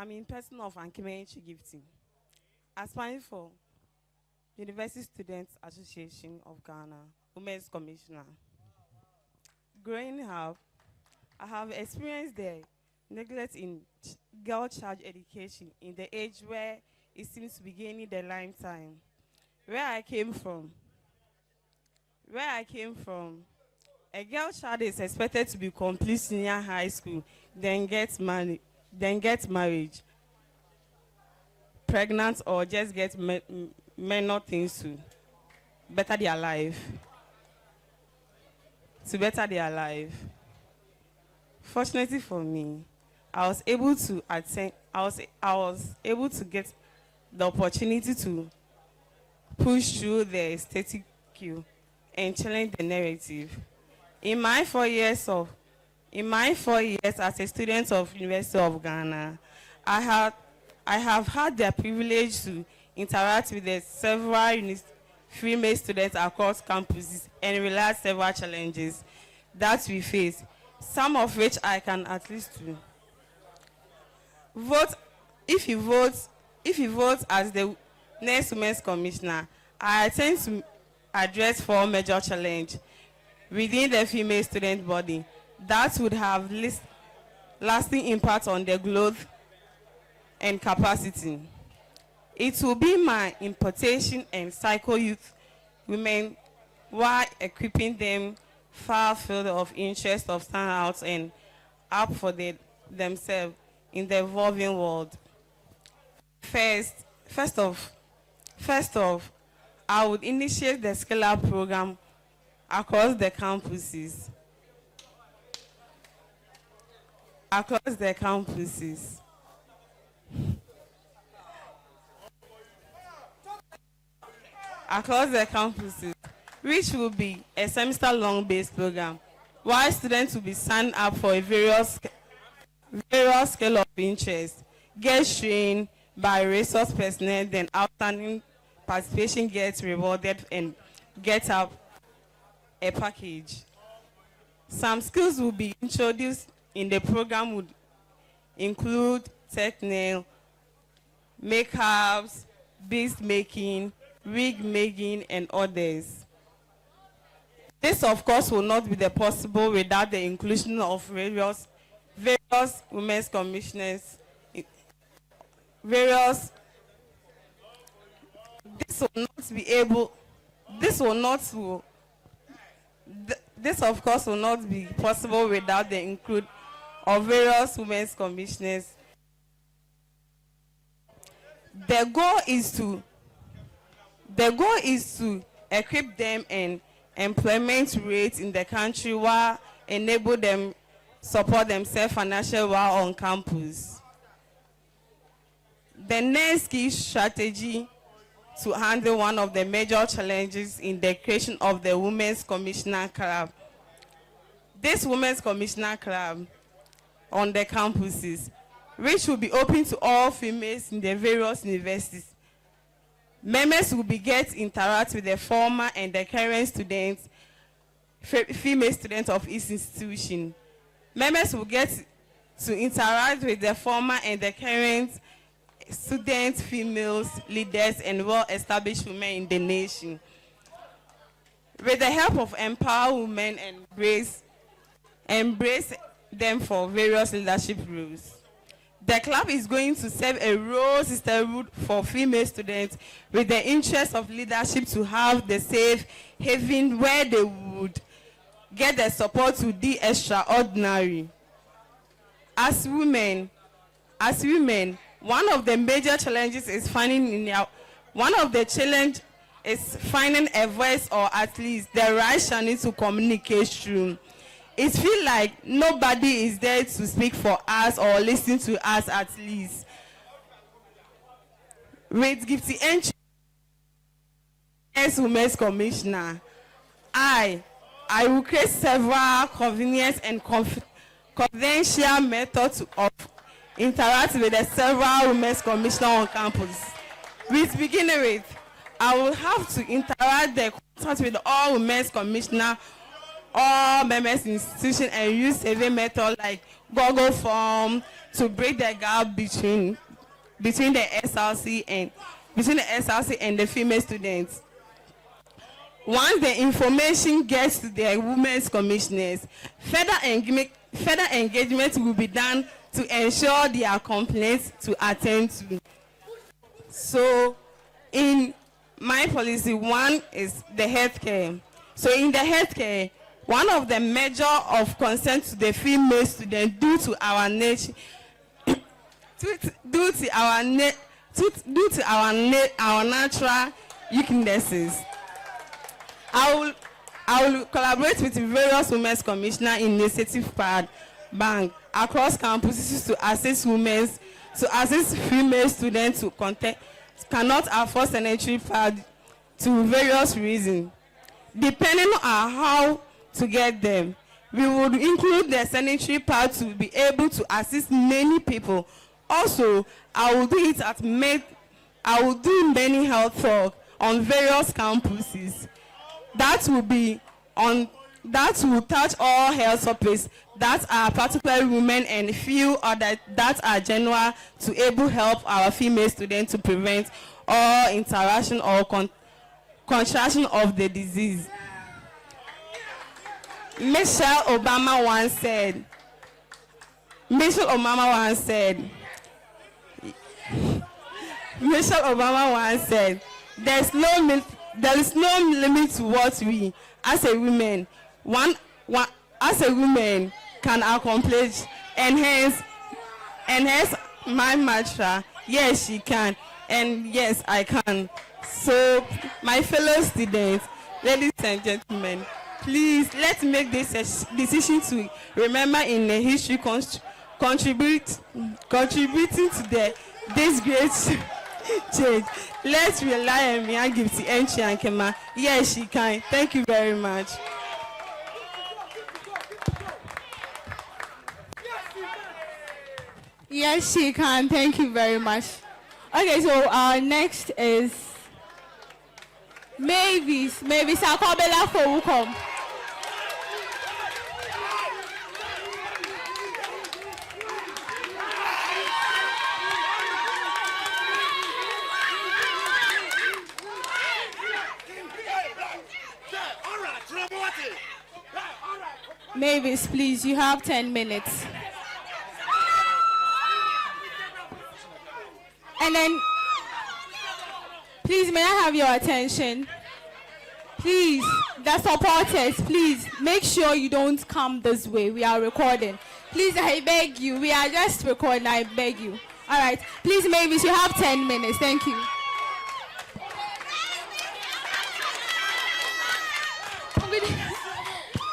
I'm in person of Ankimenchi Gifting, aspiring for University Students Association of Ghana, Women's Commissioner. Growing up, I have experienced the neglect in girl child education in the age where it seems to be gaining the lifetime. Where I came from, a girl child is expected to be complete senior high school, then get married, pregnant, or just get minor things to better their life. Fortunately for me, I was able to get the opportunity to push through the static queue and challenge the narrative. In my 4 years as a student of University of Ghana, I have had the privilege to interact with the several female students across campuses and realize several challenges that we face, some of which I can at least do. If you vote as the next Women's Commissioner, I intend to address 4 major challenges within the female student body that would have lasting impact on their growth and capacity. It will be my importation and cycle youth women while equipping them far field of interest of standouts and up for themselves in the evolving world. First off, I would initiate the scale-up program across the campuses. Which will be a semester-long based program, while students will be signed up for a various scale of interest, get trained by resource personnel, then outstanding participation gets rewarded and get up a package. Some skills will be introduced in the program would include technique, makeups, beads making, wig making, and others. This, of course, will not be possible without the inclusion of various women's commissioners. This, of course, will not be possible without the include of various women's commissioners. The goal is to equip them and employment rates in the country while enable them support themselves financially while on campus. The next key strategy to handle one of the major challenges in the creation of the Women's Commissioner Club. This Women's Commissioner Club on the campuses, which will be open to all females in the various universities. Members will get to interact with the former and the current students, female students of each institution. Members will get to interact with the former and the current students, females, leaders, and well-established women in the nation. With the help of empower women and embrace them for various leadership roles. The club is going to serve a role sisterhood for female students with the interest of leadership to have the safe haven where they would get the support to do extraordinary. As women, one of the major challenges is finding a voice, or at least the right channel to communicate through. It feels like nobody is there to speak for us or listen to us at least. With Gifty Entry as Women's Commissioner, I will create several convenient and confidential methods of interacting with the several Women's Commissioners on campus. Beginning with, I will have to interact the contact with all Women's Commissioners all members institution and use survey method like Google Form to break the gap between the SRC and the female students. Once the information gets to the women's commissioners, further engagement will be done to ensure their complaints to attend to. So in my policy, one is the healthcare. So in the healthcare, one of the measure of concern to the female student due to our nature, due to our natural weaknesses. I will collaborate with various women's commissioner initiative bank across campuses to assist female students who cannot afford sanitary pad to various reasons. Depending on how to get them, we would include the sanitary pad to be able to assist many people. Also, I will do many health talk on various campuses. That will touch all health topics that are particularly women and few other that are general to able help our female students to prevent all interaction or contraction of the disease. Michelle Obama once said, there is no limit to what we, as a woman, can accomplish, and hence my mantra, yes, she can, and yes, I can. So, my fellow students, ladies and gentlemen, please let's make this decision to remember in the history contributing to this great change. Let's rely on Mia Gipsy, Enchi, and Kema. Yes, she can. Thank you very much. Yes, she can. Thank you very much. Okay, so our next is Mavis Akobela for Wukom. Mavis, please, you have 10 minutes. And then, please, may I have your attention? Please, the supporters, please, make sure you don't come this way. We are recording. Please, I beg you. We are just recording. I beg you. All right. Please, Mavis, you have 10 minutes. Thank you.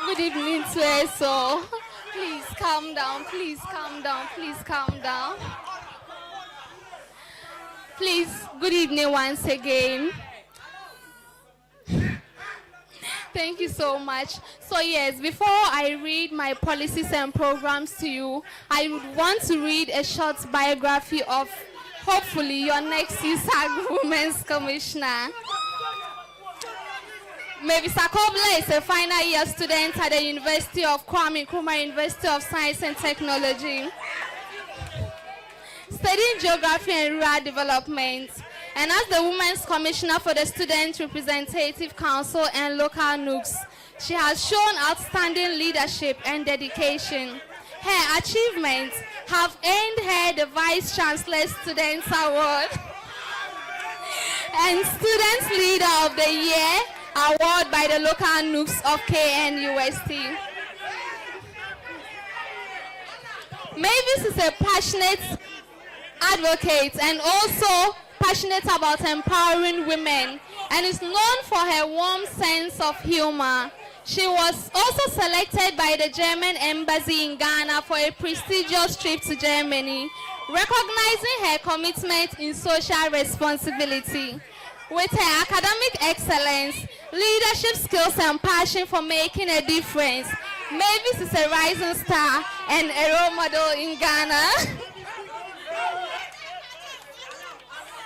Good evening to us all. Please calm down, please calm down, please calm down. Please, good evening once again. Thank you so much. So yes, before I read my policies and programs to you, I would want to read a short biography of hopefully your next USAG Women's Commissioner. Mavis Akobela is a final year student at the University of Kwame Nkrumah University of Science and Technology, studying geography and rural development. And as the Women's Commissioner for the Student Representative Council and local NUCs, she has shown outstanding leadership and dedication. Her achievements have earned her the Vice Chancellor Students Award and Students Leader of the Year award by the local NUCs of KNUST. Mavis is a passionate advocate and also passionate about empowering women and is known for her warm sense of humor. She was also selected by the German Embassy in Ghana for a prestigious trip to Germany, recognizing her commitment in social responsibility. With her academic excellence, leadership skills and passion for making a difference, Mavis is a rising star and a role model in Ghana.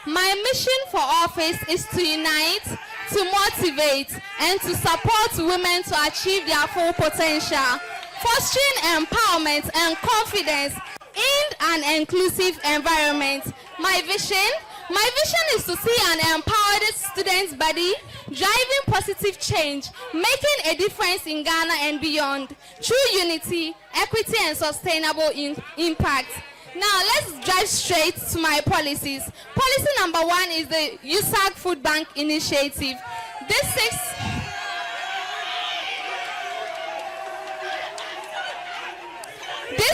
My mission for office is to unite, to motivate, and to support women to achieve their full potential, fostering empowerment and confidence in an inclusive environment. My vision is to see an empowered student body driving positive change, making a difference in Ghana and beyond through unity, equity, and sustainable impact. Now let's drive straight to my policies. Policy number 1 is the USAG Food Bank Initiative. This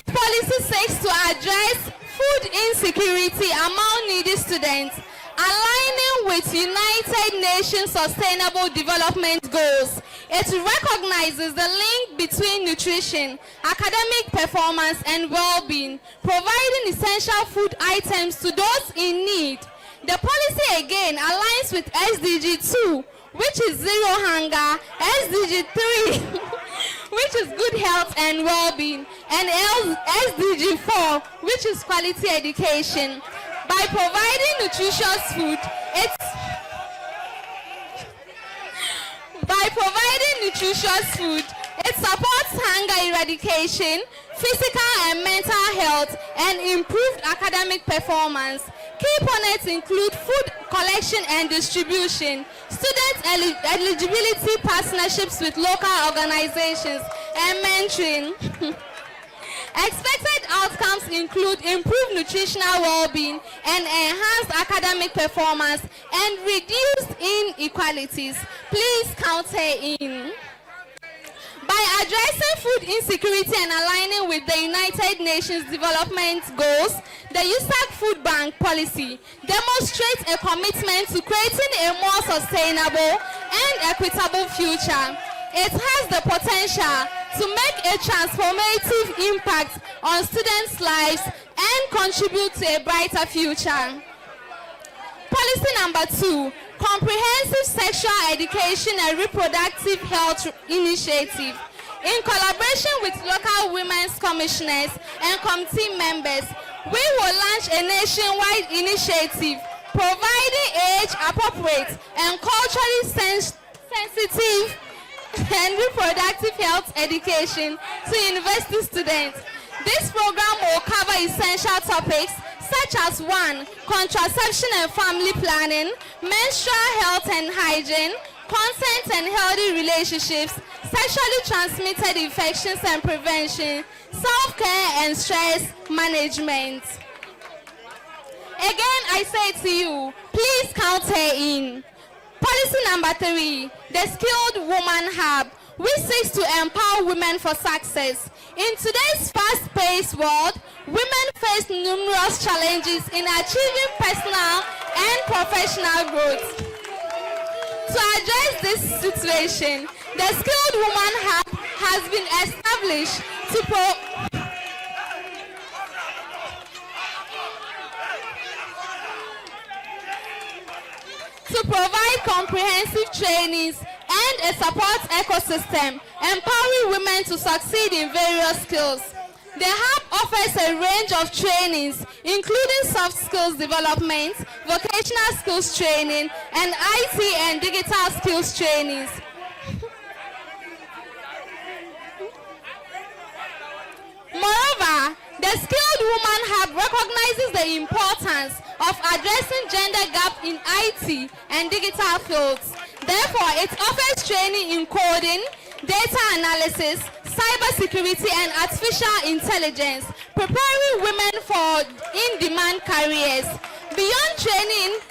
policy seeks to address food insecurity among needy students, aligning with United Nations Sustainable Development Goals. It recognizes the link between nutrition, academic performance, and well-being, providing essential food items to those in need. The policy again aligns with SDG 2, which is zero hunger, SDG 3, which is good health and well-being, and SDG 4, which is quality education. By providing nutritious food, it supports hunger eradication, physical and mental health, and improved academic performance. Key components include food collection and distribution, student eligibility partnerships with local organizations, and mentoring. Expected outcomes include improved nutritional well-being and enhanced academic performance and reduced inequalities. Please count her in. By addressing food insecurity and aligning with the United Nations Development Goals, the USAG Food Bank policy demonstrates a commitment to creating a more sustainable and equitable future. It has the potential to make a transformative impact on students' lives and contribute to a brighter future. Policy number 2, Comprehensive Sexual Education and Reproductive Health Initiative. In collaboration with local women's commissioners and committee members, we will launch a nationwide initiative providing age-appropriate and culturally sensitive and reproductive health education to university students. This program will cover essential topics such as 1. Contraception and family planning, menstrual health and hygiene, consent and healthy relationships, sexually transmitted infections and prevention, self-care and stress management. Again, I say to you, please count her in. Policy number 3, the Skilled Woman Hub. We seek to empower women for success. In today's fast-paced world, women face numerous challenges in achieving personal and professional growth. To address this situation, the Skilled Woman Hub has been established to provide comprehensive trainings and a support ecosystem, empowering women to succeed in various skills. The Hub offers a range of trainings, including soft skills development, vocational skills training, and IT and digital skills trainings. Moreover, the Skilled Woman Hub recognizes the importance of addressing gender gap in IT and digital fields. Therefore, it offers training in coding, data analysis, cybersecurity, and artificial intelligence, preparing women for in-demand careers. Beyond training,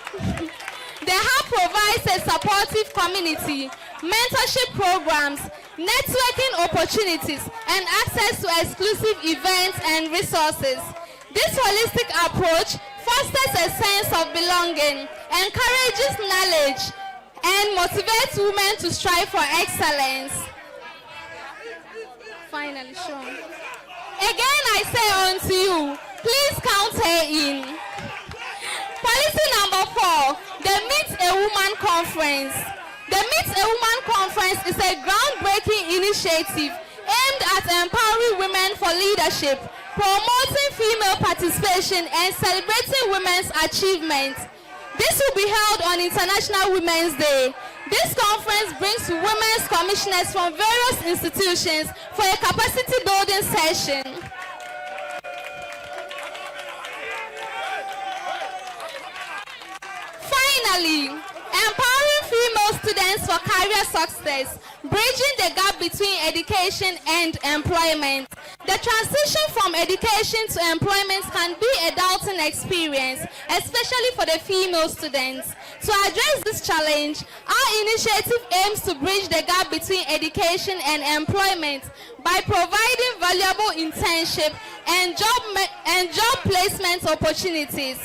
the Hub provides a supportive community, mentorship programs, networking opportunities, and access to exclusive events and resources. This holistic approach fosters a sense of belonging, encourages knowledge, and motivates women to strive for excellence. Finally, Sean. Again, I say unto you, please count her in. Policy number 4, the Meet a Woman Conference. The Meet a Woman Conference is a groundbreaking initiative aimed at empowering women for leadership, promoting female participation, and celebrating women's achievements. This will be held on International Women's Day. This conference brings women's commissioners from various institutions for a capacity building session. Finally, empowering female students for career success, bridging the gap between education and employment. The transition from education to employment can be a daunting experience, especially for the female students. To address this challenge, our initiative aims to bridge the gap between education and employment by providing valuable internship and job placement opportunities.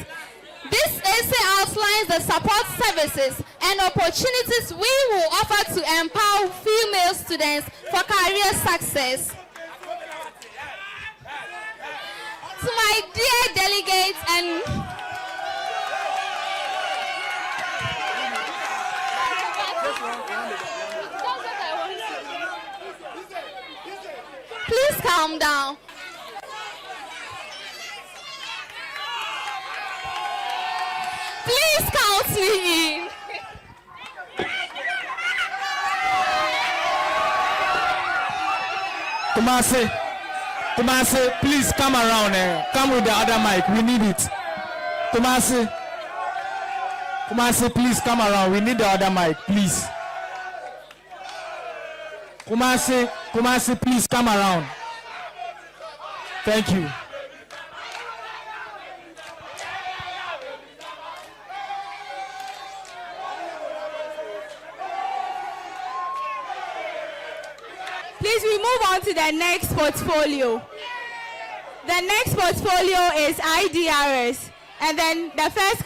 This essay outlines the support services and opportunities we will offer to empower female students for career success. To my dear delegates and please calm down. Please count me in. Tomasi, please come around. Come with the other mic. We need it. Tomasi, please come around. We need the other mic, please. Kumasi, please come around. Thank you. Please, we move on to the next portfolio. The next portfolio is IDRS. And then the first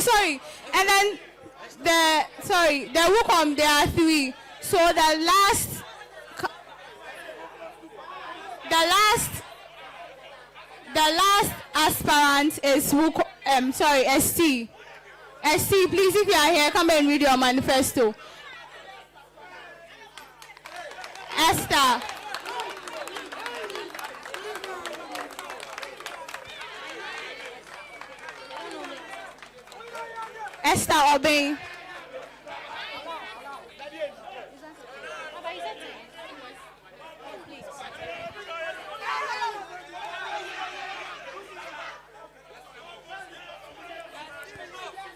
sorry. And then the WUCOM, there are 3. So the last aspirant is ST. ST, please, if you are here, come and read your manifesto. Esther. Esther Obey.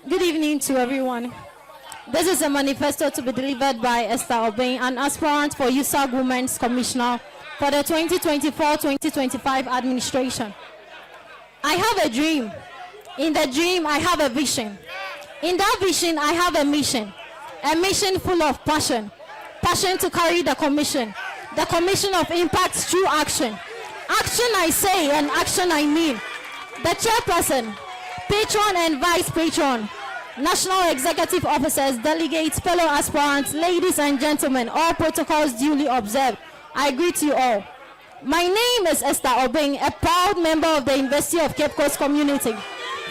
Good evening to everyone. This is a manifesto to be delivered by Esther Obey, an aspirant for USAG Women's Commissioner for the 2024-2025 administration. I have a dream. In the dream, I have a vision. In that vision, I have a mission full of passion to carry the commission of impact through action. Action I say and action I mean. The chairperson, patron and vice patron, national executive officers, delegates, fellow aspirants, ladies and gentlemen, all protocols duly observed. I greet you all. My name is Esther Obeng, a proud member of the University of Cape Coast community,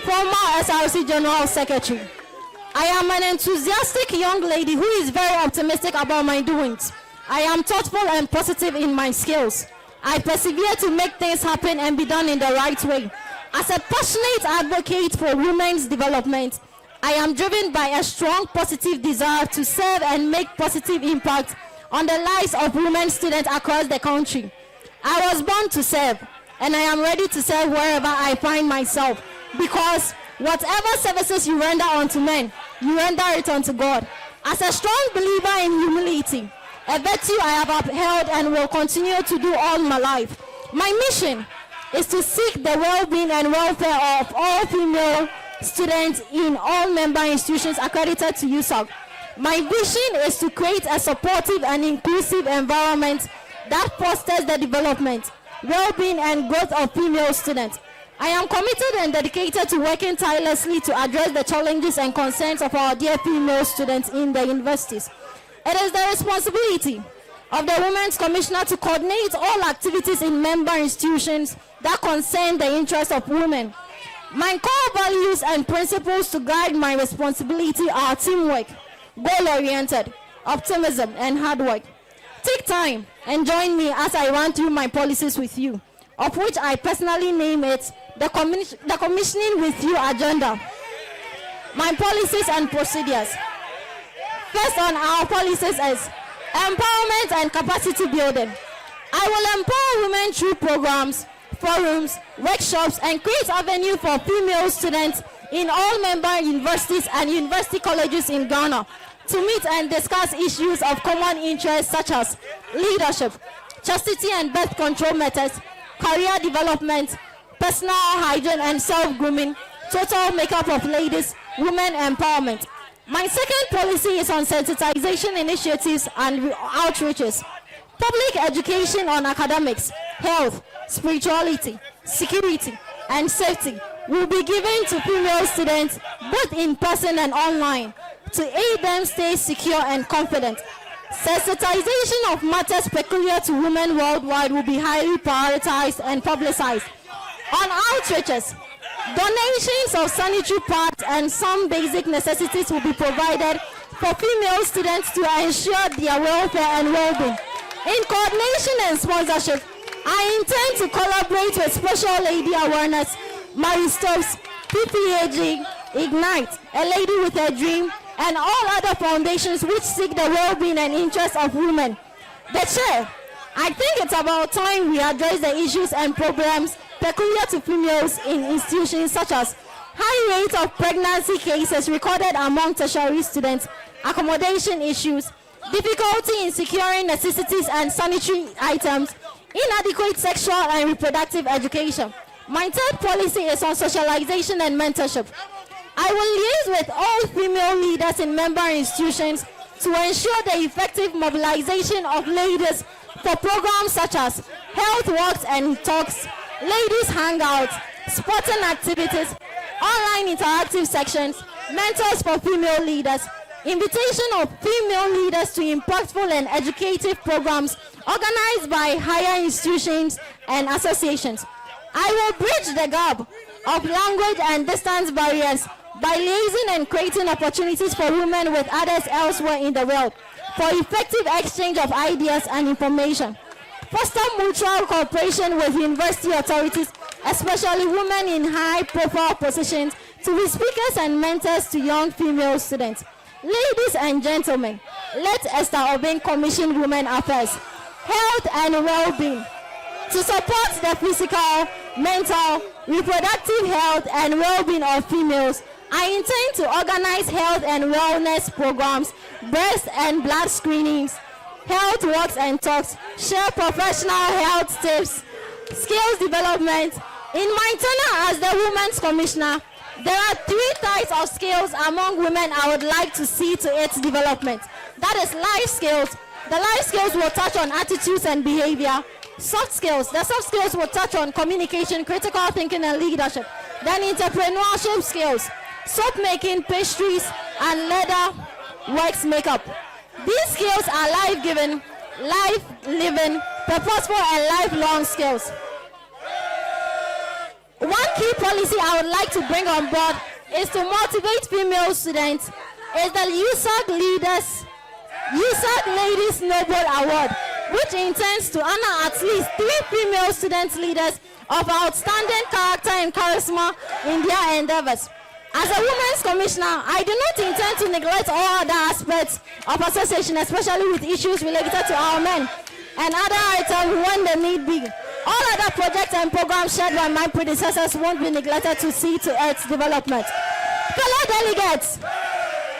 former SRC General Secretary. I am an enthusiastic young lady who is very optimistic about my doings. I am thoughtful and positive in my skills. I persevere to make things happen and be done in the right way. As a passionate advocate for women's development, I am driven by a strong positive desire to serve and make positive impact on the lives of women students across the country. I was born to serve, and I am ready to serve wherever I find myself, because whatever services you render unto men, you render it unto God. As a strong believer in humility, a virtue I have upheld and will continue to do all my life, my mission is to seek the well-being and welfare of all female students in all member institutions accredited to USAG. My vision is to create a supportive and inclusive environment that fosters the development, well-being and growth of female students. I am committed and dedicated to working tirelessly to address the challenges and concerns of our dear female students in the universities. It is the responsibility of the Women's Commissioner to coordinate all activities in member institutions that concern the interests of women. My core values and principles to guide my responsibility are teamwork, goal-oriented, optimism, and hard work. Take time and join me as I run through my policies with you, of which I personally name it the Commissioning with You agenda. My policies and procedures. First on our policies is empowerment and capacity building. I will empower women through programs, forums, workshops, and create avenue for female students in all member universities and university colleges in Ghana to meet and discuss issues of common interest such as leadership, chastity and birth control methods, career development, personal hygiene and self-grooming, total makeup of ladies, women empowerment. My second policy is on sensitization initiatives and outreaches. Public education on academics, health, spirituality, security, and safety will be given to female students both in person and online to aid them stay secure and confident. Sensitization of matters peculiar to women worldwide will be highly prioritized and publicized. On outreaches, donations of sanitary pads and some basic necessities will be provided for female students to ensure their welfare and well-being. In coordination and sponsorship, I intend to collaborate with Special Lady Awareness, Marie Stopes, PPAG, Ignite, A Lady with a Dream, and all other foundations which seek the well-being and interests of women. The Chair, I think it's about time we address the issues and problems peculiar to females in institutions such as high rate of pregnancy cases recorded among tertiary students, accommodation issues, difficulty in securing necessities and sanitary items, inadequate sexual and reproductive education. My third policy is on socialization and mentorship. I will liaise with all female leaders in member institutions to ensure the effective mobilization of ladies for programs such as health walks and talks, ladies hangouts, sporting activities, online interactive sections, mentors for female leaders, invitation of female leaders to impactful and educative programs organized by higher institutions and associations. I will bridge the gap of language and distance barriers by liaising and creating opportunities for women with others elsewhere in the world for effective exchange of ideas and information. Foster mutual cooperation with university authorities, especially women in high-profile positions, to be speakers and mentors to young female students. Ladies and gentlemen, let Esther Obeng commission Women Affairs, Health and Well-being to support the physical, mental, reproductive health and well-being of females. I intend to organize health and wellness programs, breast and blood screenings, health walks and talks, share professional health tips, skills development. In my tenure as the Women's Commissioner, there are 3 types of skills among women I would like to see to its development. That is life skills. The life skills will touch on attitudes and behavior. Soft skills. The soft skills will touch on communication, critical thinking, and leadership. Then entrepreneurship skills, soap making, pastries, and leather works makeup. These skills are life-giving, life-living, purposeful, and lifelong skills. One key policy I would like to bring on board is to motivate female students is the USAG Ladies Noble Award, which intends to honor at least 3 female student leaders of outstanding character and charisma in their endeavors. As a Women's Commissioner, I do not intend to neglect all other aspects of association, especially with issues related to our men and other items when the need be. All other projects and programs shared by my predecessors won't be neglected to see to its development. Fellow delegates,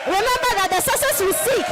remember that the success we seek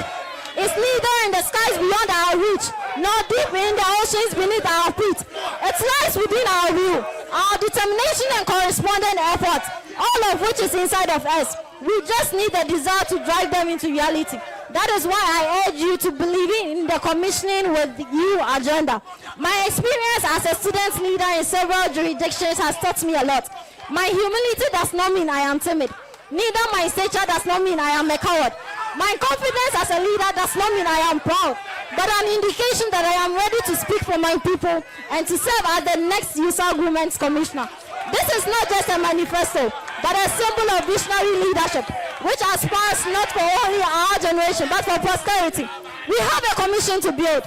is neither in the skies beyond our reach, nor deep in the oceans beneath our feet. It lies within our will, our determination and corresponding efforts, all of which is inside of us. We just need the desire to drive them into reality. That is why I urge you to believe in the commissioning with you agenda. My experience as a student leader in several jurisdictions has taught me a lot. My humility does not mean I am timid. Neither my stature does not mean I am a coward. My confidence as a leader does not mean I am proud, but an indication that I am ready to speak for my people and to serve as the next USAG Women's Commissioner. This is not just a manifesto, but a symbol of visionary leadership, which aspires not for only our generation, but for posterity. We have a commission to build,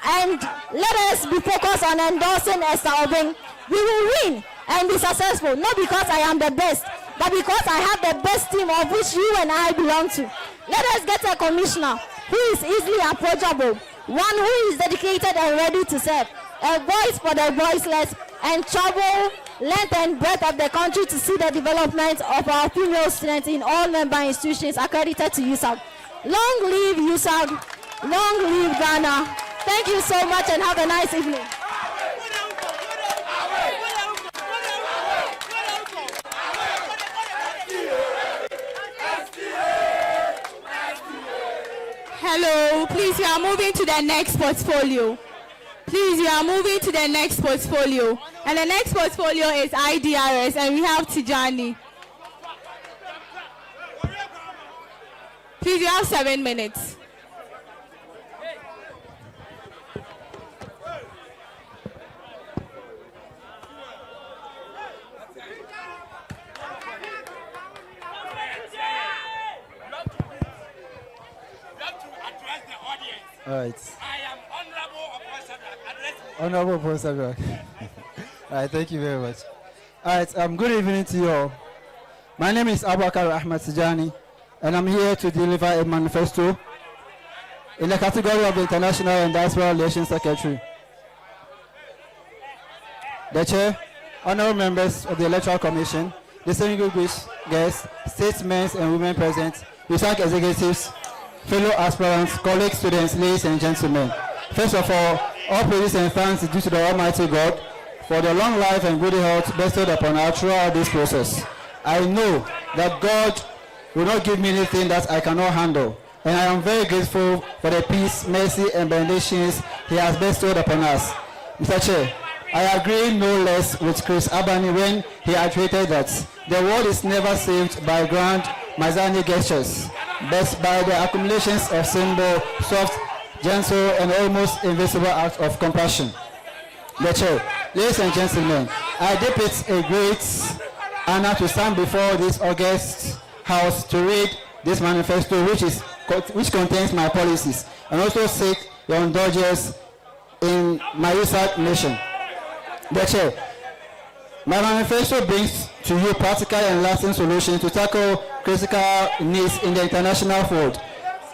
and let us be focused on endorsing Esther Obeng. We will win and be successful, not because I am the best, but because I have the best team of which you and I belong to. Let us get a commissioner who is easily approachable, one who is dedicated and ready to serve, a voice for the voiceless, and travel length and breadth of the country to see the development of our female students in all member institutions accredited to USAG. Long live USAG, long live Ghana. Thank you so much and have a nice evening. Hello, please, you are moving to the next portfolio. Please, you are moving to the next portfolio. And the next portfolio is IDRS, and we have Tijani. Please, you have 7 minutes. All right. I am Honorable Professor. All right, thank you very much. All right, good evening to you all. My name is Abubakar Ahmed Tijani, and I'm here to deliver a manifesto in the category of the International and Diaspora Relations Secretary. The Chair, honorable members of the Electoral Commission, distinguished guests, statesmen and women present, USAG executives, fellow aspirants, colleagues, students, ladies and gentlemen. First of all praises and thanks due to the Almighty God for the long life and good health bestowed upon us throughout this process. I know that God will not give me anything that I cannot handle, and I am very grateful for the peace, mercy, and benedictions He has bestowed upon us. Mr. Chair, I agree no less with Chris Abani when he admitted that the world is never saved by grand Mazani gestures, but by the accumulations of simple, soft, gentle, and almost invisible acts of compassion. The Chair, ladies and gentlemen, I deem it a great honor to stand before this august house to read this manifesto, which contains my policies, and also seek your indulgence in my USAG mission. The Chair, my manifesto brings to you practical and lasting solutions to tackle critical needs in the international field,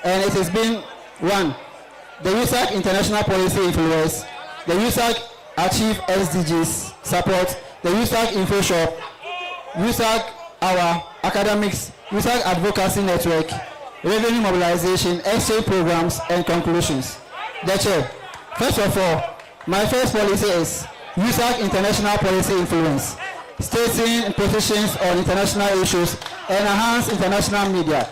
and it has been 1. The USAG International Policy Influence, the USAG Achieve SDGs Support, the USAG Info Shop, USAG Our Academics, USAG Advocacy Network, Revenue Mobilization, Exchange Programs, and Conclusions. The Chair, first of all, my first policy is USAG International Policy Influence, stating positions on international issues and enhance international media.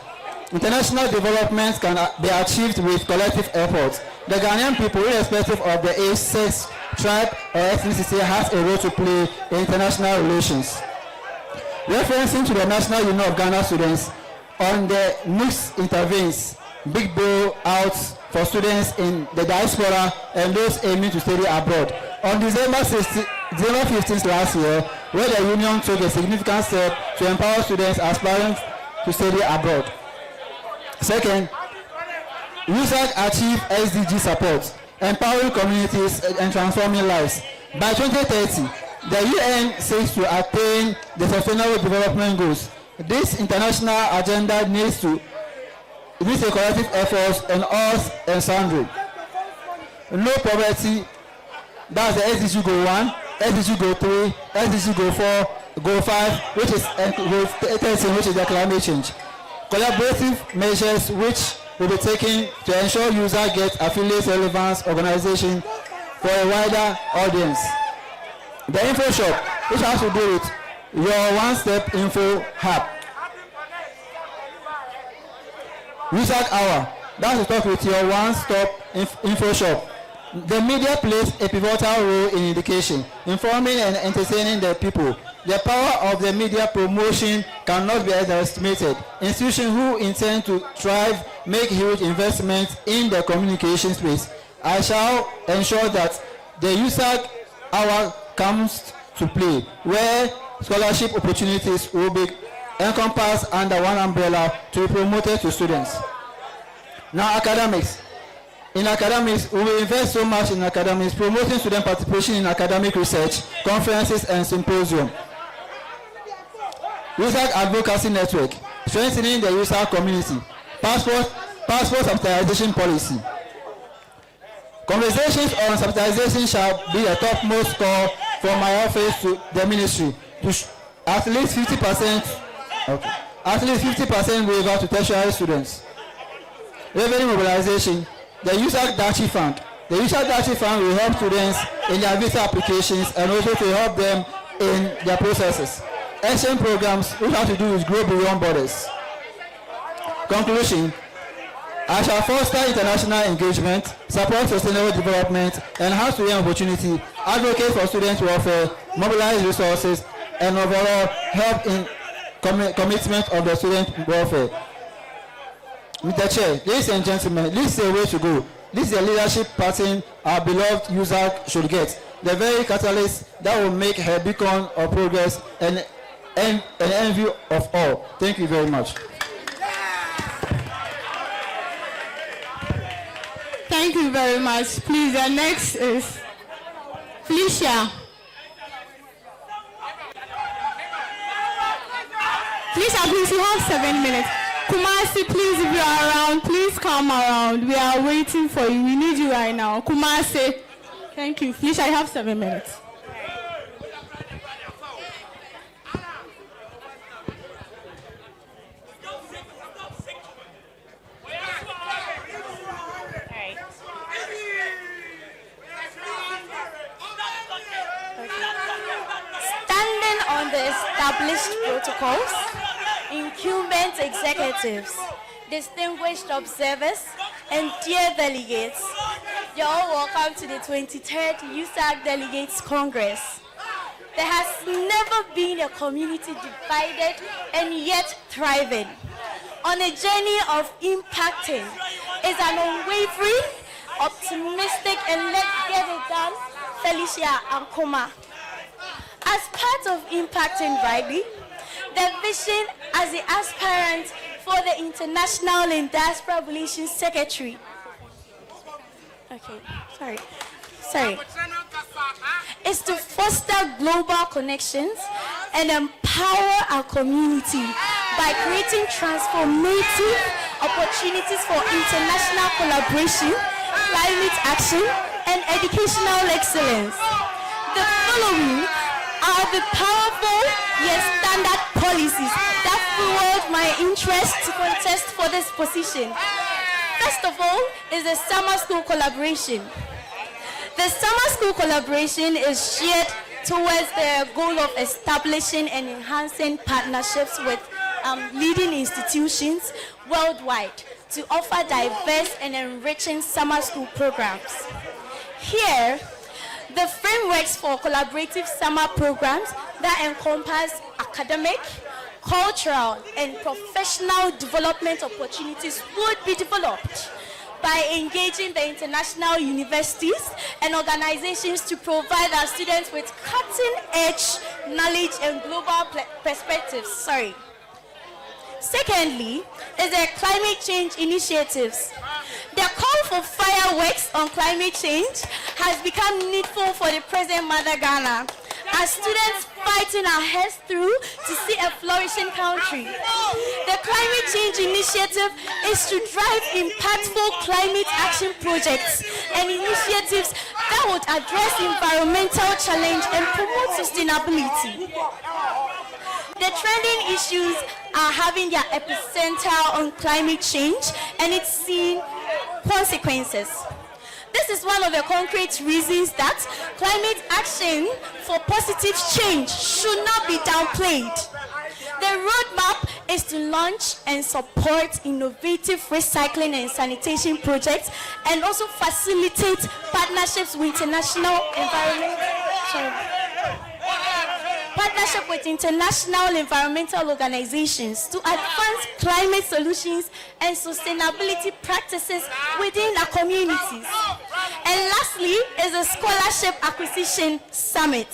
International development can be achieved with collective efforts. The Ghanaian people, irrespective of the age, sex, tribe, or ethnicity, has a role to play in international relations. Referencing to the National Union of Ghana students, on the NUCS intervenes, big bill out for students in the diaspora and those aiming to study abroad. On December 15th last year, where the union took a significant step to empower students aspiring to study abroad. Second, USAG Achieve SDG Support, empowering communities and transforming lives. By 2030, the UN seeks to attain the Sustainable Development Goals. This international agenda needs a collective effort and us and sundry. No poverty, that's the SDG Goal 1, SDG Goal 3, SDG Goal 4, Goal 5, which is Goal 13, which is the climate change. Collaborative measures which will be taken to ensure users get affiliate relevance organization for a wider audience. The info shop, which has to do with your one-step info hub. USAG Hour, that's to talk with your one-stop info shop. The media plays a pivotal role in education, informing and entertaining the people. The power of the media promotion cannot be underestimated. Institutions who intend to thrive make huge investments in the communication space. I shall ensure that the USAG Hour comes to play, where scholarship opportunities will be encompassed under one umbrella to be promoted to students. Now, academics. In academics, we will invest so much in academics, promoting student participation in academic research, conferences, and symposium. USAG Advocacy Network, strengthening the USAG community, passport subsidization policy. Conversations on subsidization shall be a topmost call from my office to the ministry to at least 50%, waiver to tertiary students. Revenue mobilization, the USAG Dachi Fund. The USAG Dachi Fund will help students in their visa applications and also to help them in their processes. Action programs which have to do with grow beyond borders. Conclusion, I shall foster international engagement, support sustainable development, enhance student opportunity, advocate for student welfare, mobilize resources, and overall help in commitment of the student welfare. Mr. Chair, ladies and gentlemen, this is the way to go. This is the leadership pattern our beloved USAG should get. The very catalyst that will make her beacon of progress and envy of all. Thank you very much. Thank you very much. Please, the next is Felicia. Felicia, please, you have 7 minutes. Kumasi, please, if you are around, please come around. We are waiting for you. We need you right now. Kumasi. Thank you. Felicia, you have 7 minutes. Standing on the established protocols, incumbent executives, distinguished observers, and dear delegates, you're all welcome to the 23rd USAG Delegates Congress. There has never been a community divided and yet thriving. On a journey of impacting is an unwavering, optimistic, and let's get it done, Felicia and Kuma. As part of impacting rightly, the vision as the aspirant for the International and Diaspora Relations Secretary. Is to foster global connections and empower our community by creating transformative opportunities for international collaboration, climate action, and educational excellence. The following are the powerful yet standard policies that fueled my interest to contest for this position. First of all is the summer school collaboration. The summer school collaboration is shared towards the goal of establishing and enhancing partnerships with leading institutions worldwide to offer diverse and enriching summer school programs. Here, the frameworks for collaborative summer programs that encompass academic, cultural, and professional development opportunities would be developed by engaging the international universities and organizations to provide our students with cutting-edge knowledge and global perspectives. Secondly, is the climate change initiatives. The call for fireworks on climate change has become needful for the present Mother Ghana, as students fighting our heads through to see a flourishing country. The climate change initiative is to drive impactful climate action projects and initiatives that would address environmental challenge and promote sustainability. The trending issues are having their epicenter on climate change and its seen consequences. This is one of the concrete reasons that climate action for positive change should not be downplayed. The roadmap is to launch and support innovative recycling and sanitation projects and also facilitate partnerships with international environmental organizations to advance climate solutions and sustainability practices within our communities. And lastly is the Scholarship Acquisition Summit.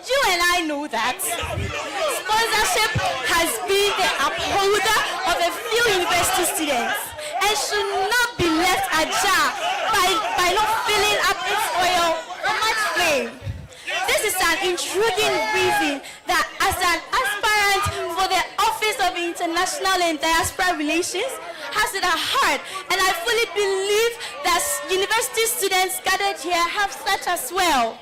You and I know that sponsorship has been the upholder of a few university students and should not be left ajar by not filling up its oil for much flame. This is an intriguing reason that as international and diaspora relations has it at heart, and I fully believe that university students gathered here have such as well.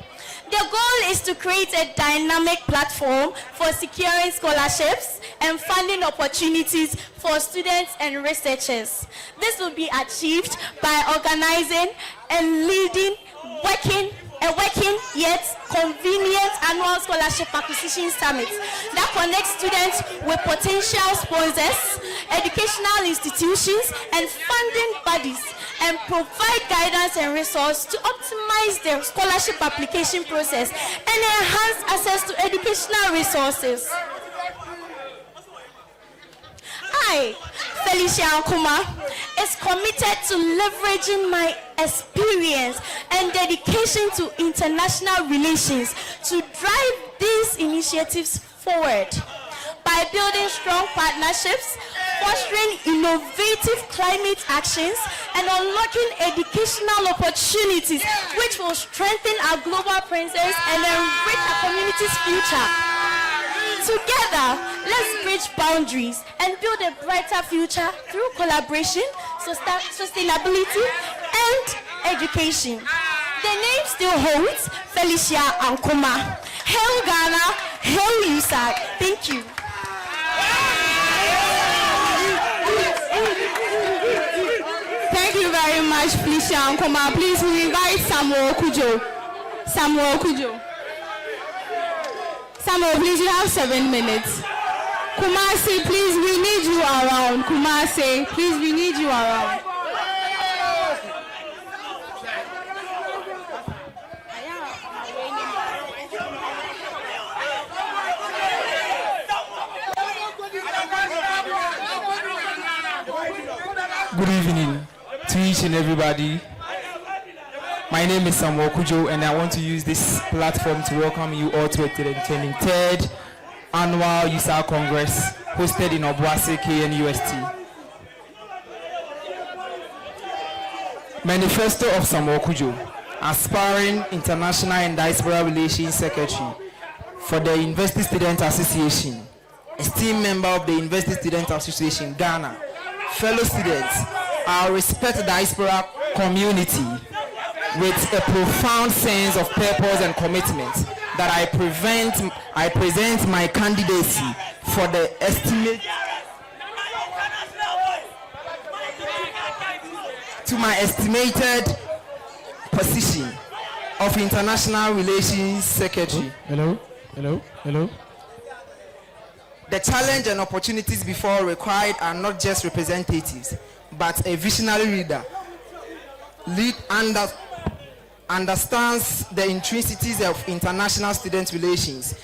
The goal is to create a dynamic platform for securing scholarships and funding opportunities for students and researchers. This will be achieved by organizing and leading a working yet convenient annual scholarship acquisition summit that connects students with potential sponsors, educational institutions, and funding bodies, and provide guidance and resources to optimize the scholarship application process and enhance access to educational resources. I, Felicia Nkuma, is committed to leveraging my experience and dedication to international relations to drive these initiatives forward. By building strong partnerships, fostering innovative climate actions, and unlocking educational opportunities which will strengthen our global presence and enrich our community's future. Together, let's bridge boundaries and build a brighter future through collaboration, sustainability, and education. The name still holds Felicia Nkuma. Hail Ghana, hail USAG. Thank you. Thank you very much, Felicia Nkuma. Please, we invite Samuel Kujo. Samuel Kujo. Samuel, please, you have 7 minutes. Kumasi, please, we need you around. Kumasi, please, we need you around. Good evening to each and everybody. My name is Samuel Kujo, and I want to use this platform to welcome you all to the 23rd Annual USAG Congress hosted in Obuasi, KNUST. Manifesto of Samuel Kujo, aspiring International and Diaspora Relations Secretary for the University Student Association, esteemed member of the University Student Association, Ghana. Fellow students, our respected diaspora community, with a profound sense of purpose and commitment, that I present my candidacy for the estimated position of International Relations Secretary. Hello. The challenge and opportunities before required are not just representatives, but a visionary leader. Understands the intricacies of international student relations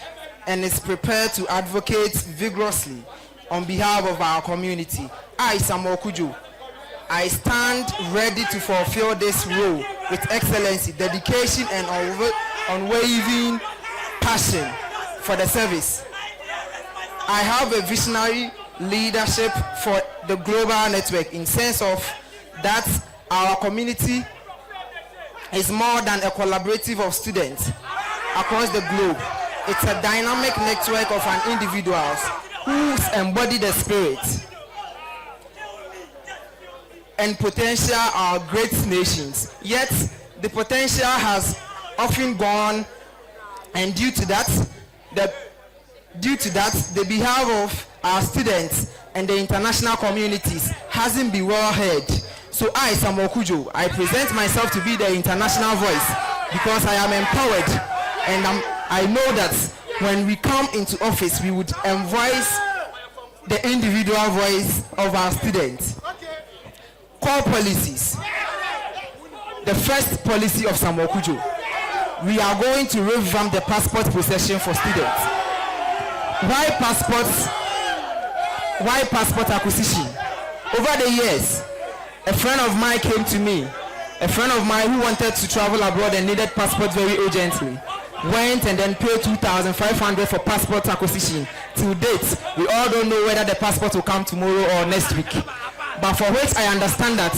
and is prepared to advocate vigorously on behalf of our community. I, Samuel Kujo, I stand ready to fulfill this role with excellency, dedication, and unwavering passion for the service. I have a visionary leadership for the global network in sense of that our community is more than a collaborative of students across the globe. It's a dynamic network of individuals who embody the spirit and potential our great nations. Yet the potential has often gone, and due to that, the behalf of our students and the international communities hasn't been well heard. So I, Samuel Kujo, I present myself to be the international voice because I am empowered, and I know that when we come into office, we would voice the individual voice of our students. Core policies. The first policy of Samuel Kujo, we are going to revamp the passport procession for students. Why passport acquisition? Over the years, a friend of mine came to me, a friend of mine who wanted to travel abroad and needed passport very urgently, went and then paid 2,500 for passport acquisition. Till date, we all don't know whether the passport will come tomorrow or next week. But for which I understand that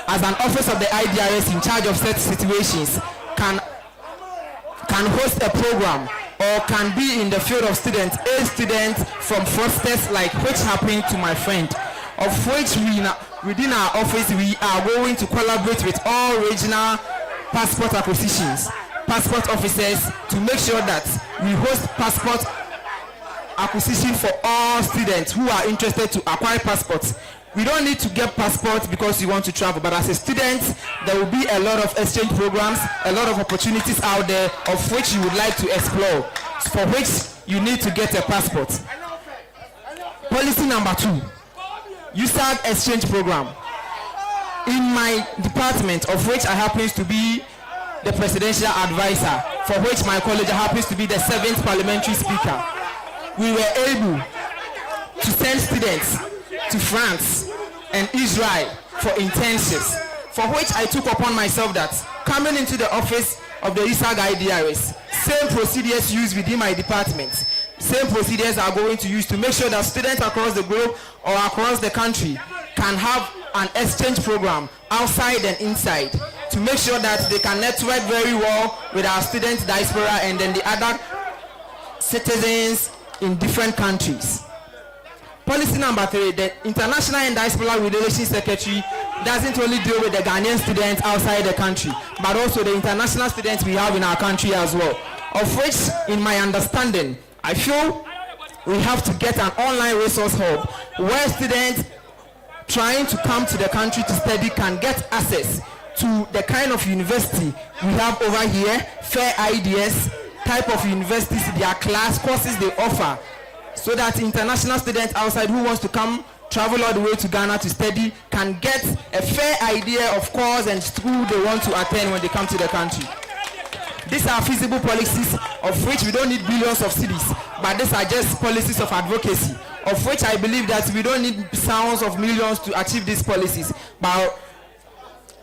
as an office of the IDRS in charge of such situations can host a program or can be in the field of students, a student from fraudsters, like which happened to my friend, of which within our office we are going to collaborate with all regional passport acquisitions, passport officers, to make sure that we host passport acquisition for all students who are interested to acquire passports. We don't need to get passports because you want to travel, but as a student, there will be a lot of exchange programs, a lot of opportunities out there of which you would like to explore, for which you need to get a passport. Policy number 2, USAG exchange program. In my department, of which I happen to be the presidential advisor, for which my college happens to be the 7th parliamentary speaker, we were able to send students to France and Israel for internships, for which I took upon myself that coming into the office of the USAG IDRS, same procedures used within my department, same procedures are going to use to make sure that students across the globe or across the country can have an exchange program outside and inside, to make sure that they can network very well with our student diaspora and then the other citizens in different countries. Policy number 3, the International and Diaspora Relations Secretary doesn't only deal with the Ghanaian students outside the country, but also the international students we have in our country as well, of which, in my understanding, I feel we have to get an online resource hub where students trying to come to the country to study can get access to the kind of university we have over here, fair ideas, type of universities, their class courses they offer, so that international students outside who wants to come travel all the way to Ghana to study can get a fair idea of course and school they want to attend when they come to the country. These are feasible policies of which we don't need billions of cedis, but these are just policies of advocacy, of which I believe that we don't need thousands of millions to achieve these policies, but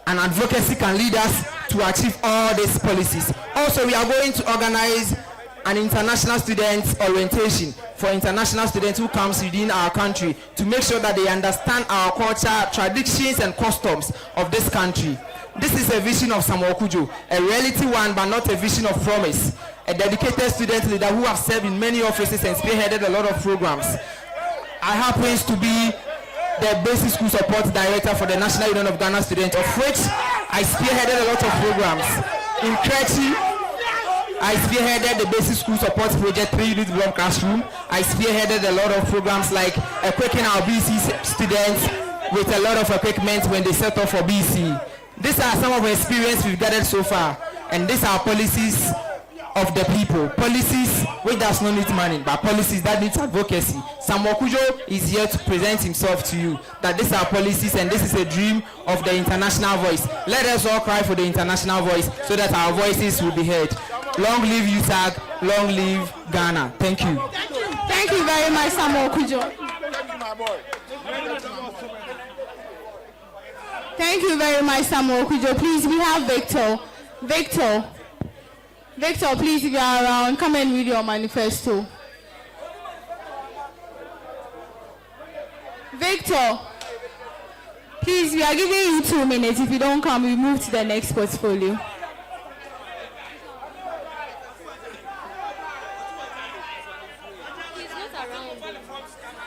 an advocacy can lead us to achieve all these policies. Also, we are going to organize an international students orientation for international students who comes within our country, to make sure that they understand our culture, traditions and customs of this country. This is a vision of Samuel Kujo, a reality one but not a vision of promise. A dedicated student leader who has served in many offices and spearheaded a lot of programs. I happens to be the basic school support director for the National Union of Ghana Students, of which I spearheaded a lot of programs. In Krechi, I spearheaded the basic school support project, 3 unit block classroom. I spearheaded a lot of programs like equipping our BC students with a lot of equipment when they set off for BC. These are some of the experience we've gathered so far, and these are policies of the people. Policies which does not need money, but policies that need advocacy. Samuel Kujo is here to present himself to you, that these are policies and this is a dream of the international voice. Let us all cry for the international voice so that our voices will be heard. Long live USAG, long live Ghana. Thank you. Thank you very much, Samuel Kujo. Thank you very much, Samuel Kujo. Please, we have Victor. Victor, please, if you are around, come and read your manifesto. Victor, please, we are giving you 2 minutes. If you don't come, we move to the next portfolio.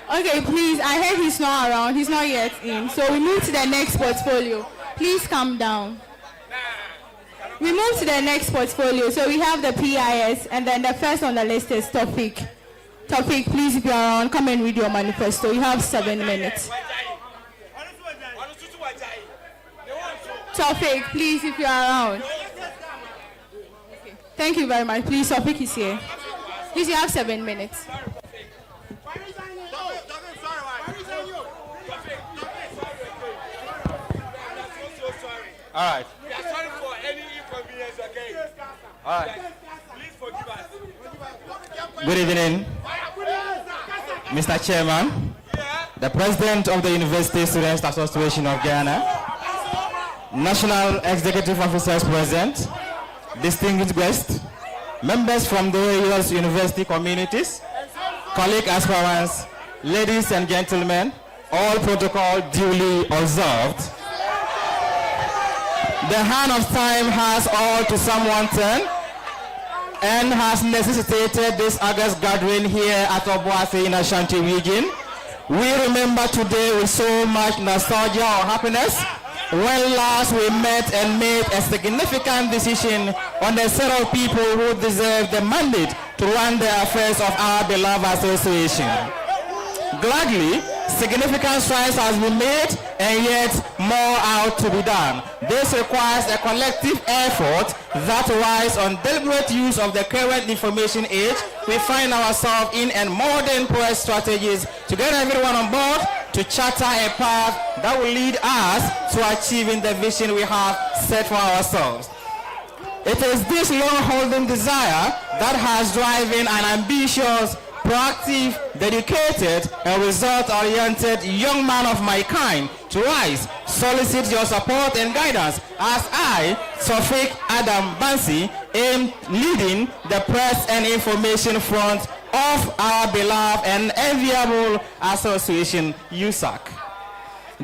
Okay, please, I heard he's not around. He's not yet in. So we move to the next portfolio. Please come down. We move to the next portfolio. So we have the PIS, and then the first on the list is Topic. Topic, please, if you're around, come and read your manifesto. You have 7 minutes. Topic, please, if you're around. Okay. Thank you very much. Please, Topic is here. Please, you have 7 minutes. All right. We are sorry for any inconvenience, okay? All right. Please forgive us. Good evening, Mr. Chairman, the President of the University Students Association of Ghana, National Executive Officers present, distinguished guests, members from the various university communities, colleague aspirants, ladies and gentlemen, all protocol duly observed. The hand of time has all to someone turn, and has necessitated this August gathering here at Obuasi in Ashanti region. We remember today with so much nostalgia or happiness when last we met and made a significant decision on the set of people who deserve the mandate to run the affairs of our beloved association. Gladly, significant strides has been made and yet more out to be done. This requires a collective effort that relies on deliberate use of the current information age we find ourselves in and modern press strategies to get everyone on board to charter a path that will lead us to achieving the vision we have set for ourselves. It is this long-holding desire that has driven an ambitious, proactive, dedicated, and result-oriented young man of my kind to rise, solicit your support and guidance as I, Sofik Adam Bansi, am leading the press and information front of our beloved and enviable association, USAG.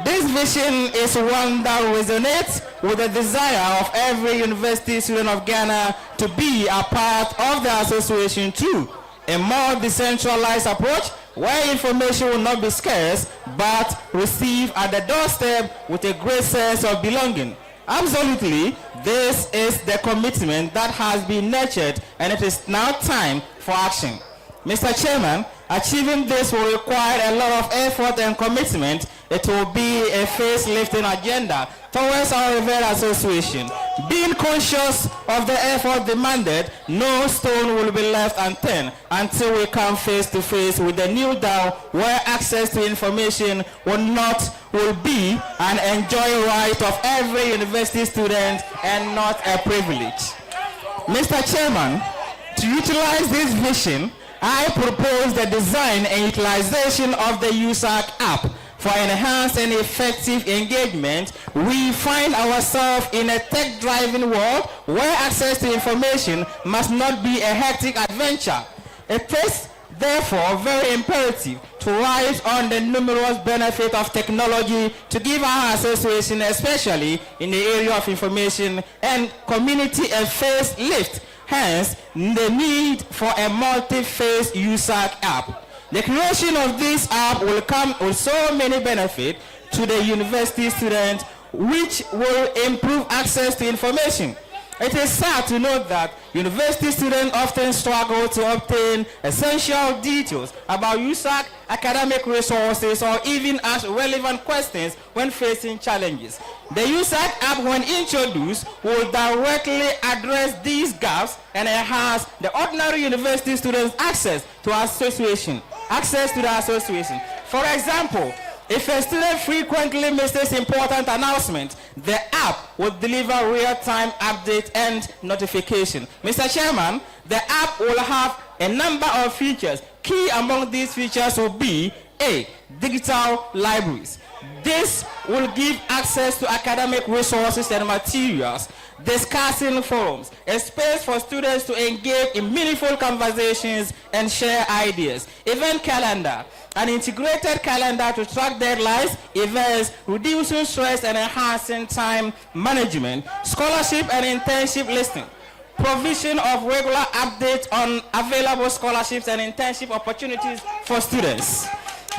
This vision is one that resonates with the desire of every university student of Ghana to be a part of the association too. A more decentralized approach where information will not be scarce but received at the doorstep with a great sense of belonging. Absolutely, this is the commitment that has been nurtured and it is now time for action. Mr. Chairman, achieving this will require a lot of effort and commitment. It will be a face-lifting agenda towards our revered association. Being conscious of the effort demanded, no stone will be left unturned until we come face to face with the new Dow where access to information will be an enjoy right of every university student and not a privilege. Mr. Chairman, to utilize this vision, I propose the design and utilization of the USAG app. For enhanced and effective engagement, we find ourselves in a tech-driven world where access to information must not be a hectic adventure. It is therefore very imperative to rise on the numerous benefits of technology to give our association, especially in the area of information and community, a facelift. Hence, the need for a multi-phase USAG app. The creation of this app will come with so many benefits to the university students, which will improve access to information. It is sad to note that university students often struggle to obtain essential details about USAG academic resources or even ask relevant questions when facing challenges. The USAG app, when introduced, will directly address these gaps and enhance the ordinary university students' access to the association. For example, if a student frequently misses important announcements, the app will deliver real-time update and notification. Mr. Chairman, the app will have a number of features. Key among these features will be A, digital libraries. This will give access to academic resources and materials, discussing forums, a space for students to engage in meaningful conversations and share ideas. Event calendar, an integrated calendar to track deadlines, events, reducing stress and enhancing time management. Scholarship and internship listing, provision of regular updates on available scholarships and internship opportunities for students.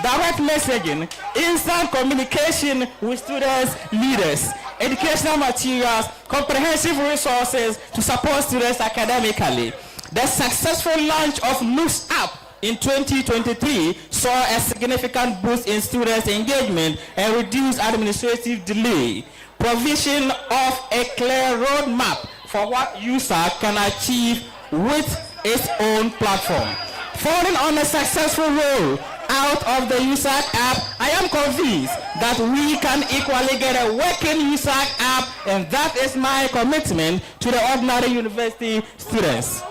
Direct messaging, instant communication with students, leaders, educational materials, comprehensive resources to support students academically. The successful launch of NUS app in 2023 saw a significant boost in students' engagement and reduced administrative delay. Provision of a clear roadmap for what USAG can achieve with its own platform. Following on a successful roll out of the USAG app, I am convinced that we can equally get a working USAG app, and that is my commitment to the ordinary university students.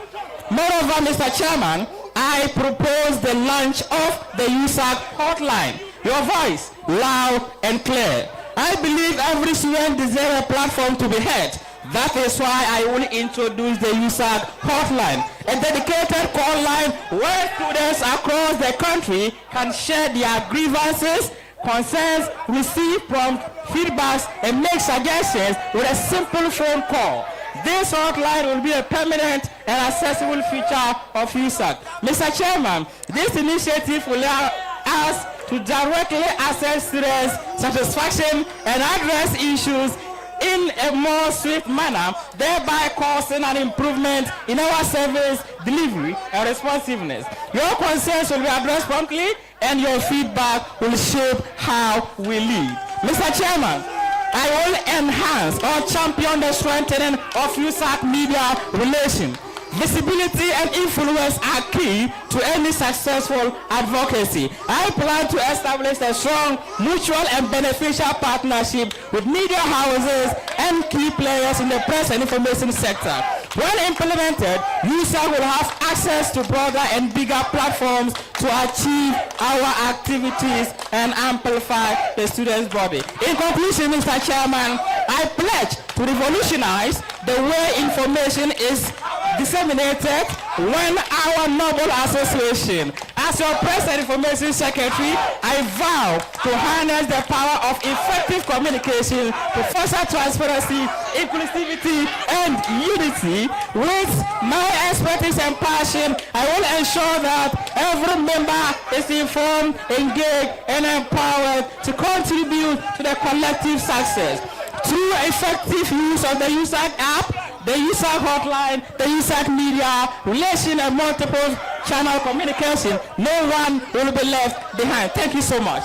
Moreover, Mr. Chairman, I propose the launch of the USAG hotline. Your voice, loud and clear. I believe every student deserves a platform to be heard. That is why I will introduce the USAG hotline, a dedicated call line where students across the country can share their grievances, concerns, receive prompt feedbacks, and make suggestions with a simple phone call. This hotline will be a permanent and accessible feature of USAG. Mr. Chairman, this initiative will allow us to directly assess students' satisfaction and address issues in a more swift manner, thereby causing an improvement in our service delivery and responsiveness. Your concerns will be addressed promptly and your feedback will shape how we lead. Mr. Chairman, I will enhance or champion the strengthening of USAC media relations. Visibility and influence are key to any successful advocacy. I plan to establish a strong, mutual and beneficial partnership with media houses and key players in the press and information sector. When implemented, USAG will have access to broader and bigger platforms to achieve our activities and amplify the students' body. In conclusion, Mr. Chairman, I pledge to revolutionize the way information is disseminated when our noble association. As your press and information secretary, I vow to harness the power of effective communication to foster transparency, inclusivity, and unity. With my expertise and passion, I will ensure that every member is informed, engaged, and empowered to contribute to the collective success. Through effective use of the USAG app, the USAG hotline, the USAG media, relation and multiple channel communication, no one will be left behind. Thank you so much.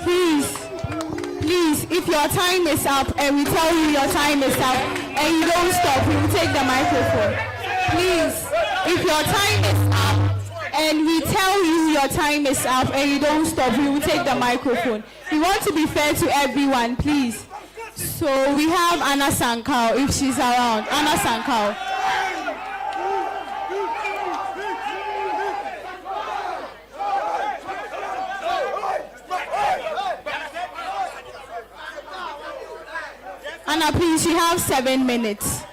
Please, if your time is up and we tell you your time is up and you don't stop, we will take the microphone. Please, if your time is up and we tell you your time is up and you don't stop, we will take the microphone. We want to be fair to everyone, please. So we have Anna Sankao, if she's around. Anna Sankao. Anna, please, you have 7 minutes.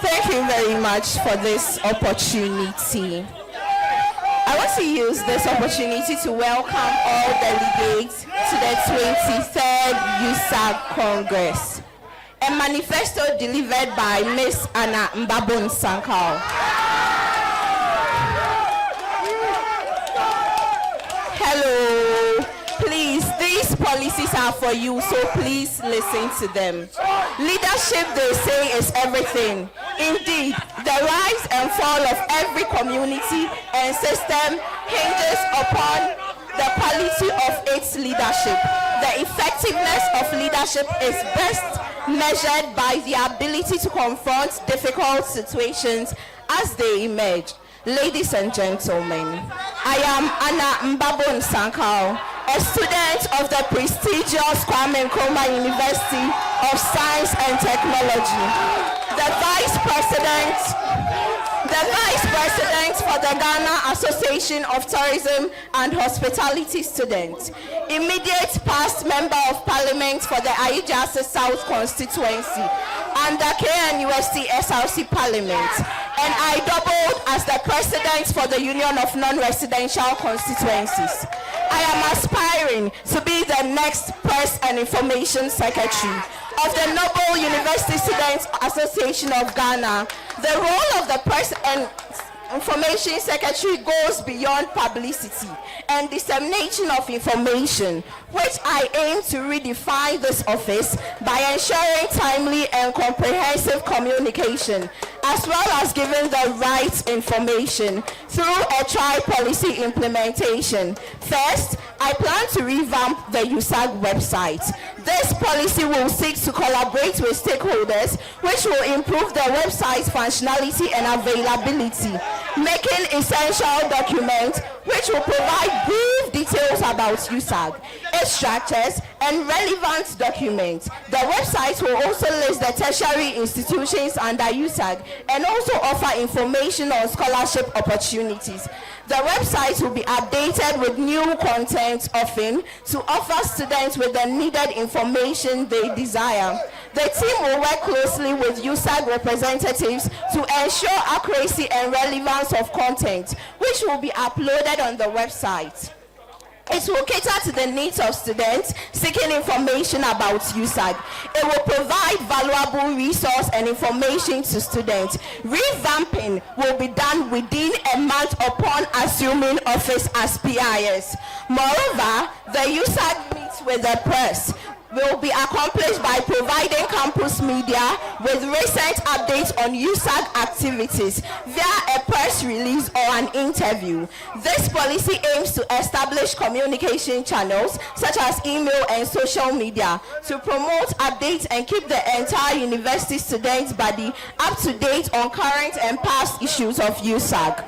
Thank you very much for this opportunity. I want to use this opportunity to welcome all delegates to the 23rd USAG Congress. A manifesto delivered by Ms. Anna Mbabon Sankao. Hello. Please, these policies are for you, so please listen to them. Leadership, they say, is everything. Indeed, the rise and fall of every community and system hinges upon the quality of its leadership. The effectiveness of leadership is best measured by the ability to confront difficult situations as they emerge. Ladies and gentlemen, I am Anna Mbabon Sankao, a student of the prestigious Kwame Nkrumah University of Science and Technology, the Vice President for the Ghana Association of Tourism and Hospitality Students, immediate past Member of Parliament for the Ayijase South constituency under KNUST SRC Parliament, and I doubled as the President for the Union of Non-Residential Constituencies. I am aspiring to be the next Press and Information Secretary of the Noble University Students Association of Ghana. The role of the Press and Information Secretary goes beyond publicity and dissemination of information, which I aim to redefine this office by ensuring timely and comprehensive communication, as well as giving the right information through a tri-policy implementation. First, I plan to revamp the USAG website. This policy will seek to collaborate with stakeholders, which will improve the website's functionality and availability, making essential documents which will provide brief details about USAG, its structures, and relevant documents. The website will also list the tertiary institutions under USAG and also offer information on scholarship opportunities. The website will be updated with new content often to offer students with the needed information they desire. The team will work closely with USAG representatives to ensure accuracy and relevance of content, which will be uploaded on the website. It will cater to the needs of students seeking information about USAG. It will provide valuable resource and information to students. Revamping will be done within a month upon assuming office as PIS. Moreover, the USAG meets with the press will be accomplished by providing campus media with recent updates on USAG activities via a press release or an interview. This policy aims to establish communication channels such as email and social media to promote updates and keep the entire university student body up to date on current and past issues of USAG.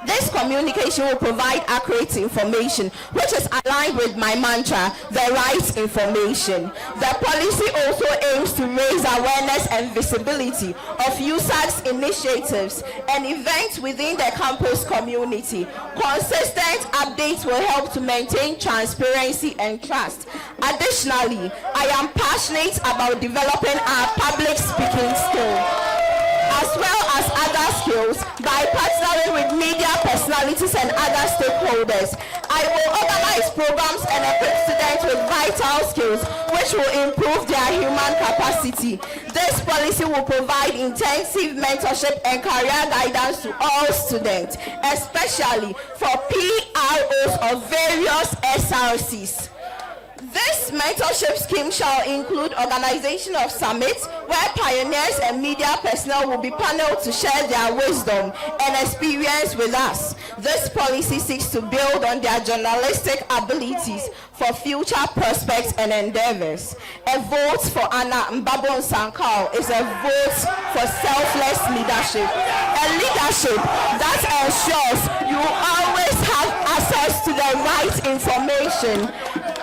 This communication will provide accurate information, which is aligned with my mantra, the right information. The policy also aims to raise awareness and visibility of USAG's initiatives and events within the campus community. Consistent updates will help to maintain transparency and trust. Additionally, I am passionate about developing our public speaking skills, as well as other skills, by partnering with media personalities and other stakeholders. I will organize programs and equip students with vital skills which will improve their human capacity. This policy will provide intensive mentorship and career guidance to all students, especially for PROs of various SRCs. This mentorship scheme shall include organization of summits where pioneers and media personnel will be paneled to share their wisdom and experience with us. This policy seeks to build on their journalistic abilities for future prospects and endeavors. A vote for Anna Mbabo Sankao is a vote for selfless leadership. A leadership that ensures you always have access to the right information.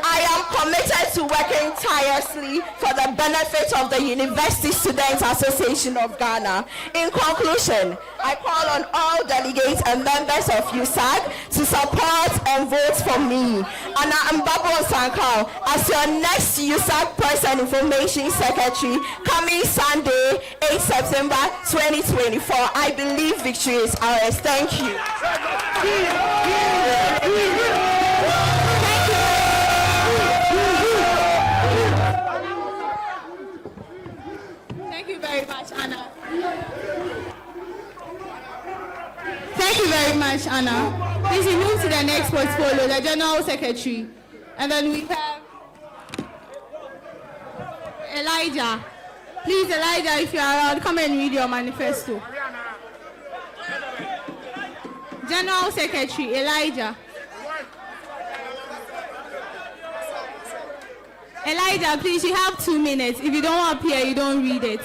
I am committed to working tirelessly for the benefit of the University Students Association of Ghana. In conclusion, I call on all delegates and members of USAG to support and vote for me, Anna Mbabo Sankao, as your next USAG Press and Information Secretary coming Sunday, 8 September 2024. I believe victory is ours. Thank you. Thank you very much, Anna. Thank you very much, Anna. Please, we move to the next portfolio, the General Secretary. And then we have Elijah. Please, Elijah, if you are around, come and read your manifesto. General Secretary, Elijah. Elijah, please, you have 2 minutes. If you don't appear, you don't read it.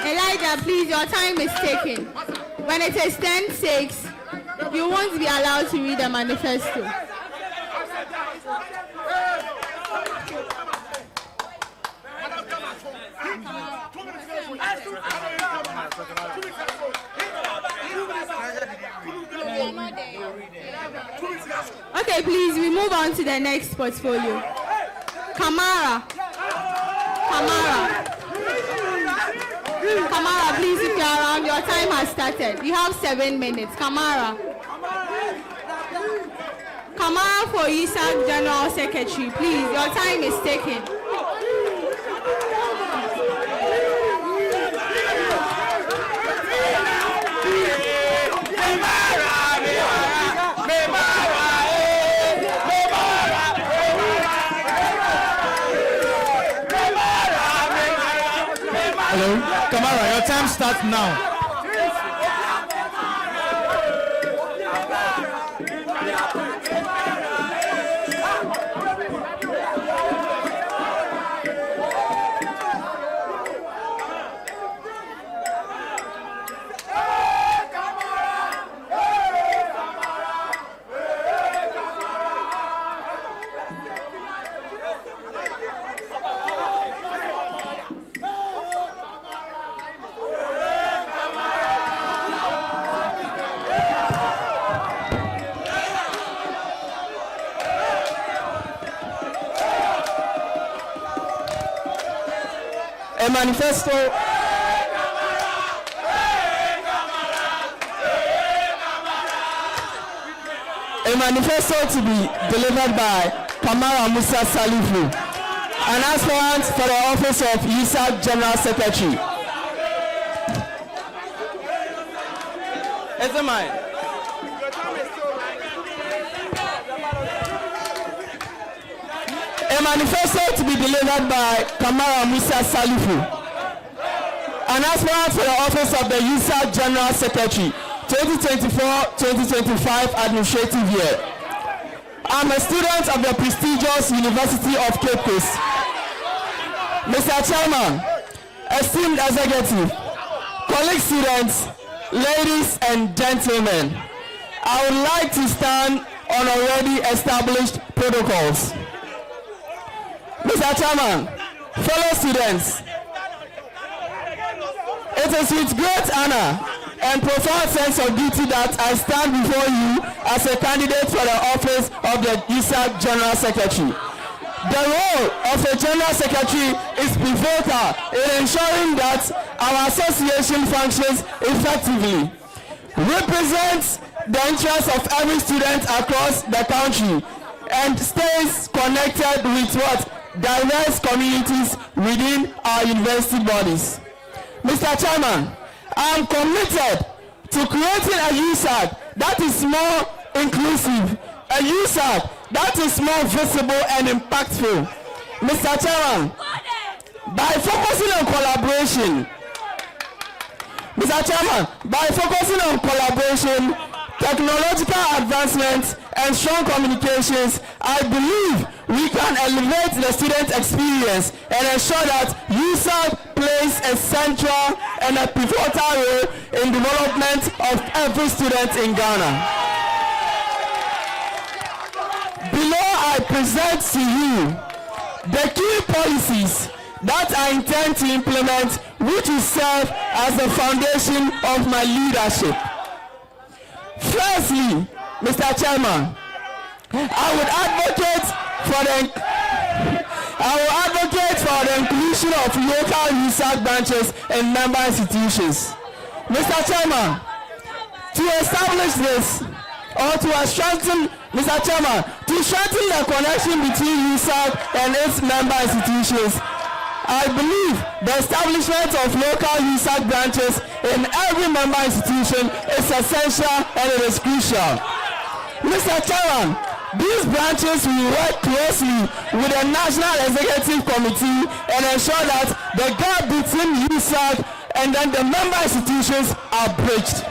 Elijah, please, your time is taken. When it is 10:06, you won't be allowed to read the manifesto. Okay, please, we move on to the next portfolio. Kamara, please, if you're around, your time has started. You have 7 minutes. Kamara for USAG General Secretary, please, your time is taken. Hello, Kamara, your time starts now. A manifesto to be delivered by Kamara Musa Salifu, an aspirant for the office of USAG General Secretary. Is it mine? A manifesto to be delivered by Kamara Musa Salifu, an aspirant for the office of the USAG General Secretary, 2024-2025 administrative year. I'm a student of the prestigious University of Cape Coast. Mr. Chairman, esteemed executive, colleague students, ladies and gentlemen, I would like to stand on already established protocols. Mr. Chairman, fellow students, it is with great honor and profound sense of duty that I stand before you as a candidate for the office of the USAG General Secretary. The role of a General Secretary is pivotal in ensuring that our association functions effectively, represents the interests of every student across the country, and stays connected with diverse communities within our university bodies. Mr. Chairman, I am committed to creating a USAG that is more inclusive, a USAG that is more visible and impactful. Mr. Chairman, by focusing on collaboration, technological advancements, and strong communications, I believe we can elevate the student experience and ensure that USAG plays a central and a pivotal role in development of every student in Ghana. Below I present to you the key policies that I intend to implement, which will serve as the foundation of my leadership. Firstly, Mr. Chairman, I would advocate for the inclusion of local USAG branches in member institutions. Mr. Chairman, to establish this, or to strengthen the connection between USAG and its member institutions, I believe the establishment of local USAG branches in every member institution is essential and it is crucial. Mr. Chairman, these branches will work closely with the National Executive Committee and ensure that the gap between USAG and then the member institutions are bridged.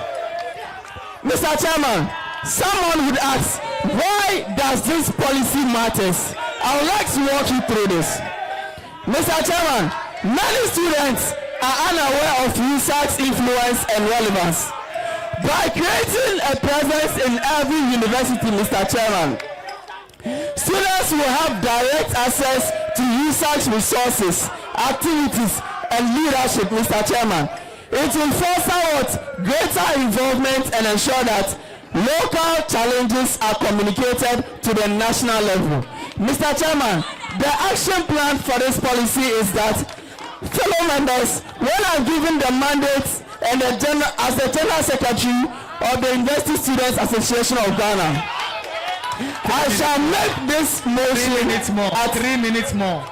Mr. Chairman, someone would ask, why does this policy matter? I would like to walk you through this. Mr. Chairman, many students are unaware of USAG's influence and relevance. By creating a presence in every university, Mr. Chairman, students will have direct access to USAG's resources, activities, and leadership, Mr. Chairman. It will foster greater involvement and ensure that local challenges are communicated to the national level. Mr. Chairman, the action plan for this policy is that, fellow members, when I'm given the mandate and as the General Secretary of the University Students Association of Ghana, I shall make this motion 3 minutes more. 3 minutes more.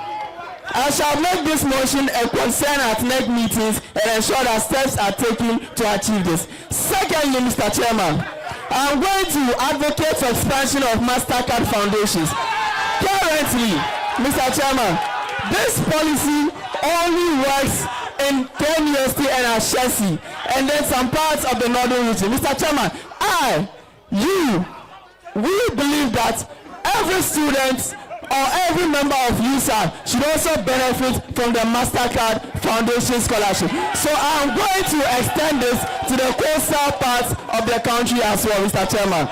I shall make this motion a concern at next meetings and ensure that steps are taken to achieve this. Secondly, Mr. Chairman, I am going to advocate for expansion of MasterCard foundations. Currently, Mr. Chairman, this policy only works in KNUST and Ashesi and then some parts of the northern region. Mr. Chairman, we believe that every student or every member of USAG should also benefit from the MasterCard Foundation Scholarship. So I'm going to extend this to the coastal parts of the country as well, Mr. Chairman.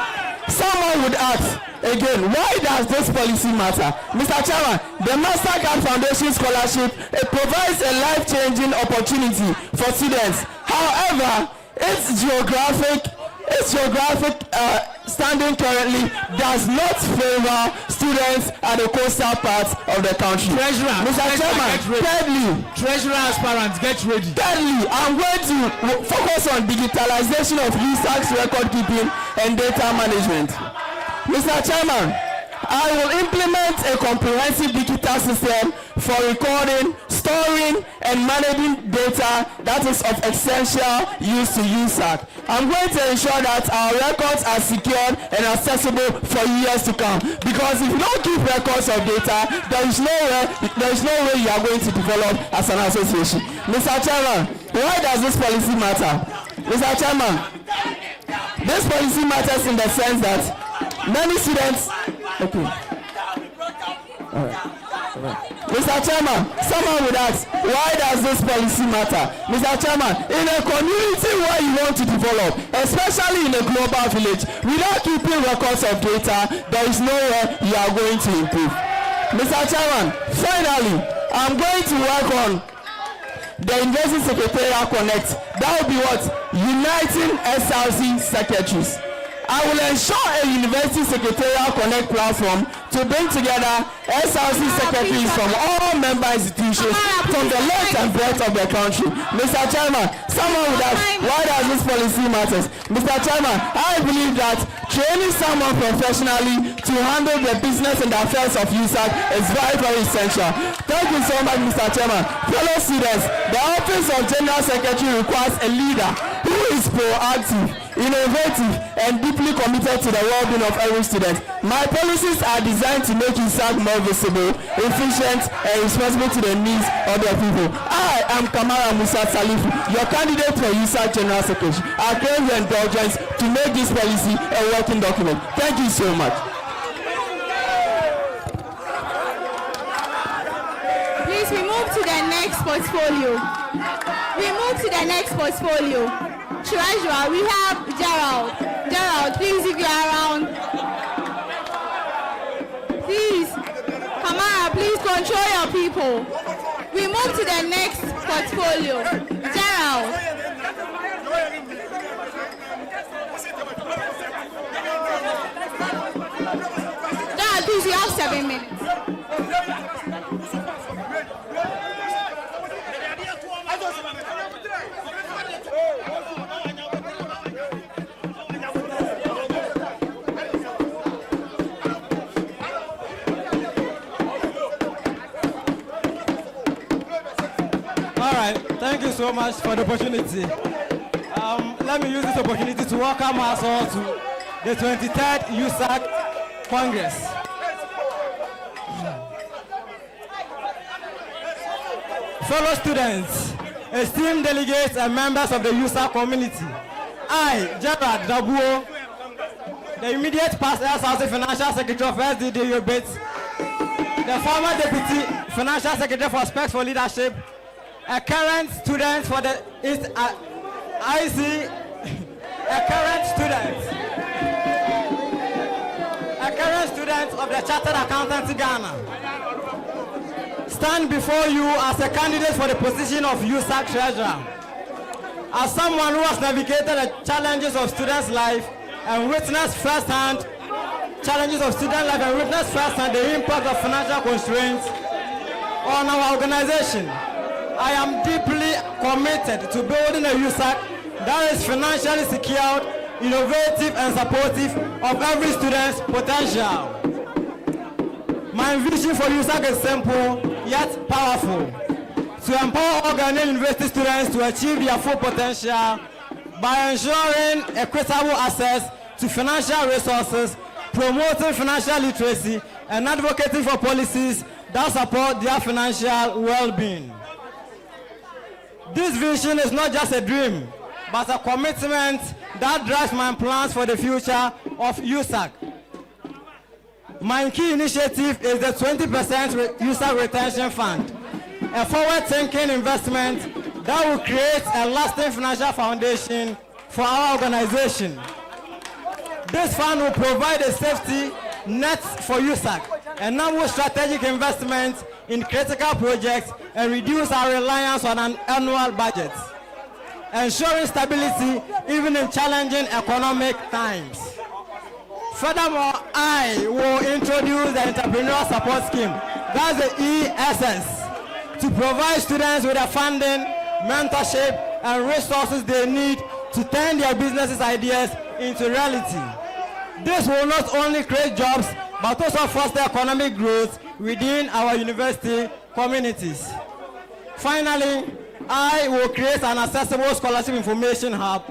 Someone would ask, again, why does this policy matter? Mr. Chairman, the MasterCard Foundation Scholarship, it provides a life-changing opportunity for students. However, its geographic its geographic standing currently does not favor students at the coastal parts of the country. Treasurer, Mr. Chairman, Treasurer aspirants, get ready. thirdly, I'm going to focus on digitalization of USAG's record keeping and data management. Mr. Chairman, I will implement a comprehensive digital system for recording, storing, and managing data that is of essential use to USAG. I'm going to ensure that our records are secured and accessible for years to come. Because if you don't keep records of data, there is no way you are going to develop as an association. Mr. Chairman, why does this policy matter? Mr. Chairman, this policy matters in the sense that many students. Okay. All right. Mr. Chairman, someone would ask, why does this policy matter? Mr. Chairman, in a community where you want to develop, especially in a global village, without keeping records of data, there is nowhere you are going to improve. Mr. Chairman, finally, I'm going to work on the University Secretarial Connect. That will be what? Uniting SRC secretaries. I will ensure a University Secretarial Connect platform to bring together SRC secretaries from all member institutions from the length and breadth of the country. Mr. Chairman, someone would ask, why does this policy matter? Mr. Chairman, I believe that training someone professionally to handle the business and the affairs of USAG is very, very essential. Thank you so much, Mr. Chairman. Fellow students, the Office of General Secretary requires a leader who is proactive, innovative, and deeply committed to the well-being of every student. My policies are designed to make USAG more visible, efficient, and responsible to the needs of the people. I am Kamara Musa Salifu, your candidate for USAG General Secretary. I claim your indulgence to make this policy a working document. Thank you so much. Please, we move to the next portfolio. Treasurer, we have Gerald. Gerald, please, if you are around. Please, Kamara, please control your people. We move to the next portfolio. Gerald. Gerald, please, you have 7 minutes. Thank you so much for the opportunity. Let me use this opportunity to welcome us all to the 23rd USAG Congress. Fellow students, esteemed delegates and members of the USAG community, I, Gerard Dabuo, the immediate past SRC Financial Secretary of SDD Yobit, the former Deputy Financial Secretary for Specs for Leadership, a current student for the IC, a current student of the Chartered Accountancy Ghana, stand before you as a candidate for the position of USAG Treasurer. As someone who has navigated the challenges of students' life and witnessed firsthand the impact of financial constraints on our organization, I am deeply committed to building a USAG that is financially secured, innovative, and supportive of every student's potential. My vision for USAG is simple yet powerful: to empower all Ghanaian university students to achieve their full potential by ensuring equitable access to financial resources, promoting financial literacy, and advocating for policies that support their financial well-being. This vision is not just a dream, but a commitment that drives my plans for the future of USAG. My key initiative is the 20% USAG Retention Fund, a forward-thinking investment that will create a lasting financial foundation for our organization. This fund will provide a safety net for USAG, enable strategic investments in critical projects, and reduce our reliance on an annual budget. ensuring stability even in challenging economic times. Furthermore, I will introduce the Entrepreneurial Support Scheme. That's the ESS, to provide students with the funding, mentorship, and resources they need to turn their businesses ideas into reality. This will not only create jobs, but also foster economic growth within our university communities. Finally, I will create an accessible scholarship information hub,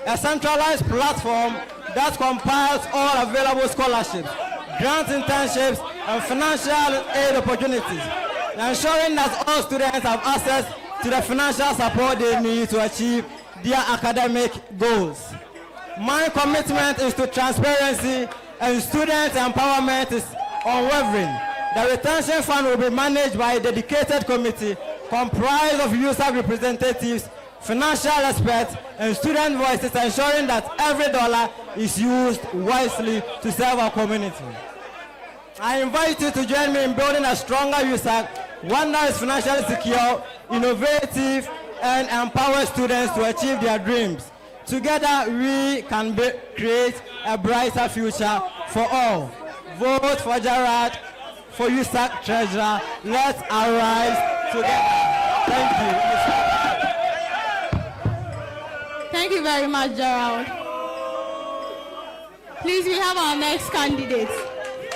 a centralized platform that compiles all available scholarships, grant internships, and financial aid opportunities, ensuring that all students have access to the financial support they need to achieve their academic goals. My commitment is to transparency, and student empowerment is unwavering. The retention fund will be managed by a dedicated committee comprised of USAG representatives, financial experts, and student voices, ensuring that every dollar is used wisely to serve our community. I invite you to join me in building a stronger USAG, one that is financially secure, innovative, and empower students to achieve their dreams. Together, we can create a brighter future for all. Vote for Gerard, for USAG Treasurer. Let's arise together. Thank you. Thank you very much, Gerald. Please, we have our next candidate,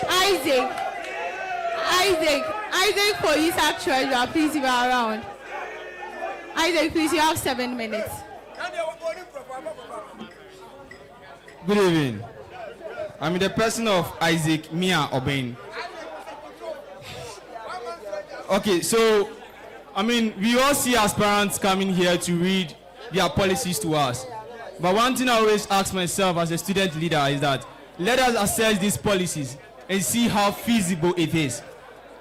Isaac for USAG Treasurer. Please, you are around. Isaac, please, you have 7 minutes. Good evening. I'm the person of Isaac Mia Obain. Okay, so, we all see aspirants coming here to read their policies to us. But one thing I always ask myself as a student leader is that let us assess these policies and see how feasible it is.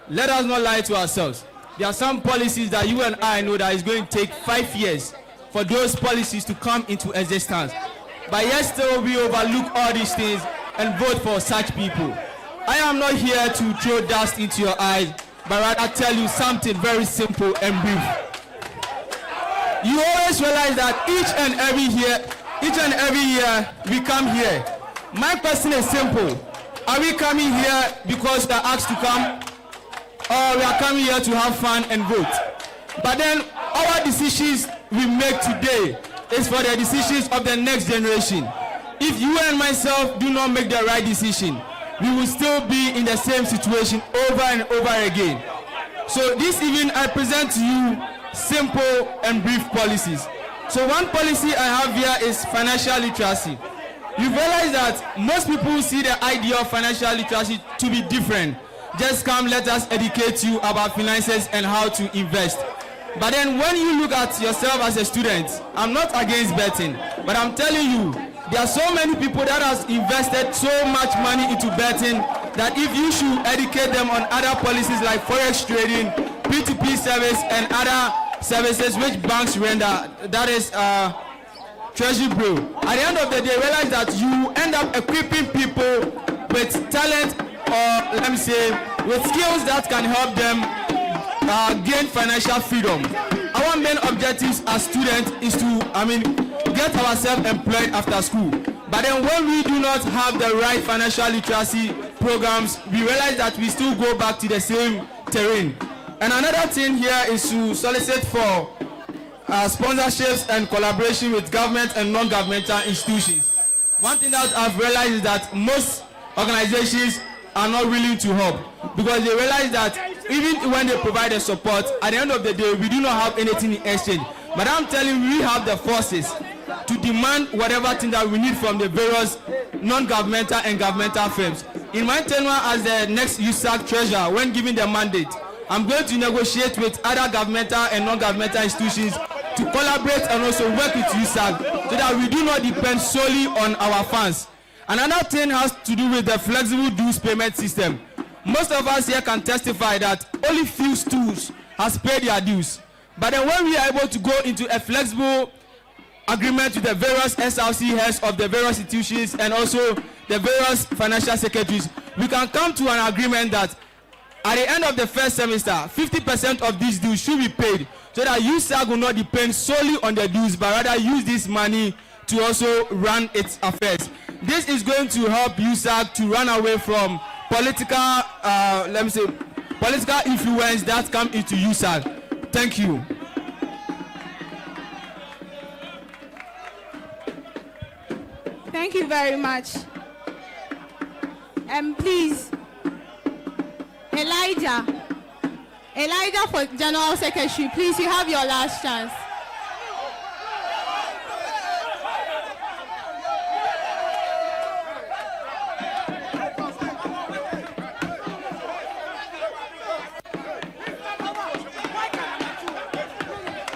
Let us not lie to ourselves. There are some policies that you and I know that is going to take 5 years for those policies to come into existence. But yet still we overlook all these things and vote for such people. I am not here to throw dust into your eyes, but rather tell you something very simple and brief. You always realize that each and every year we come here. My question is simple. Are we coming here because we are asked to come, or we are coming here to have fun and vote? But then our decisions we make today is for the decisions of the next generation. If you and myself do not make the right decision, we will still be in the same situation over and over again. So this evening I present to you simple and brief policies. So one policy I have here is financial literacy. You realize that most people see the idea of financial literacy to be different. Just come, let us educate you about finances and how to invest. But then when you look at yourself as a student, I'm not against betting, but I'm telling you, there are so many people that have invested so much money into betting that if you should educate them on other policies like forex trading, P2P service, and other services which banks render, that is treasury bill. At the end of the day, realize that you end up equipping people with talent, or let me say, with skills that can help them gain financial freedom. Our main objectives as students is to, get ourselves employed after school. But then when we do not have the right financial literacy programs, we realize that we still go back to the same terrain. And another thing here is to solicit for sponsorships and collaboration with government and non-governmental institutions. One thing that I've realized is that most organizations are not willing to help because they realize that even when they provide the support, at the end of the day, we do not have anything in exchange. But I'm telling you, we have the forces to demand whatever thing that we need from the various non-governmental and governmental firms. In my tenure as the next USAG Treasurer, when given the mandate, I'm going to negotiate with other governmental and non-governmental institutions to collaborate and also work with USAG so that we do not depend solely on our funds. Another thing has to do with the flexible dues payment system. Most of us here can testify that only few schools has paid their dues. But then when we are able to go into a flexible agreement with the various SRC heads of the various institutions and also the various financial secretaries, we can come to an agreement that at the end of the first semester, 50% of these dues should be paid so that USAG will not depend solely on the dues, but rather use this money to also run its affairs. This is going to help USAG to run away from political, political influence that come into USAG. Thank you. Thank you very much. Please, Elijah for General Secretary, please, you have your last chance.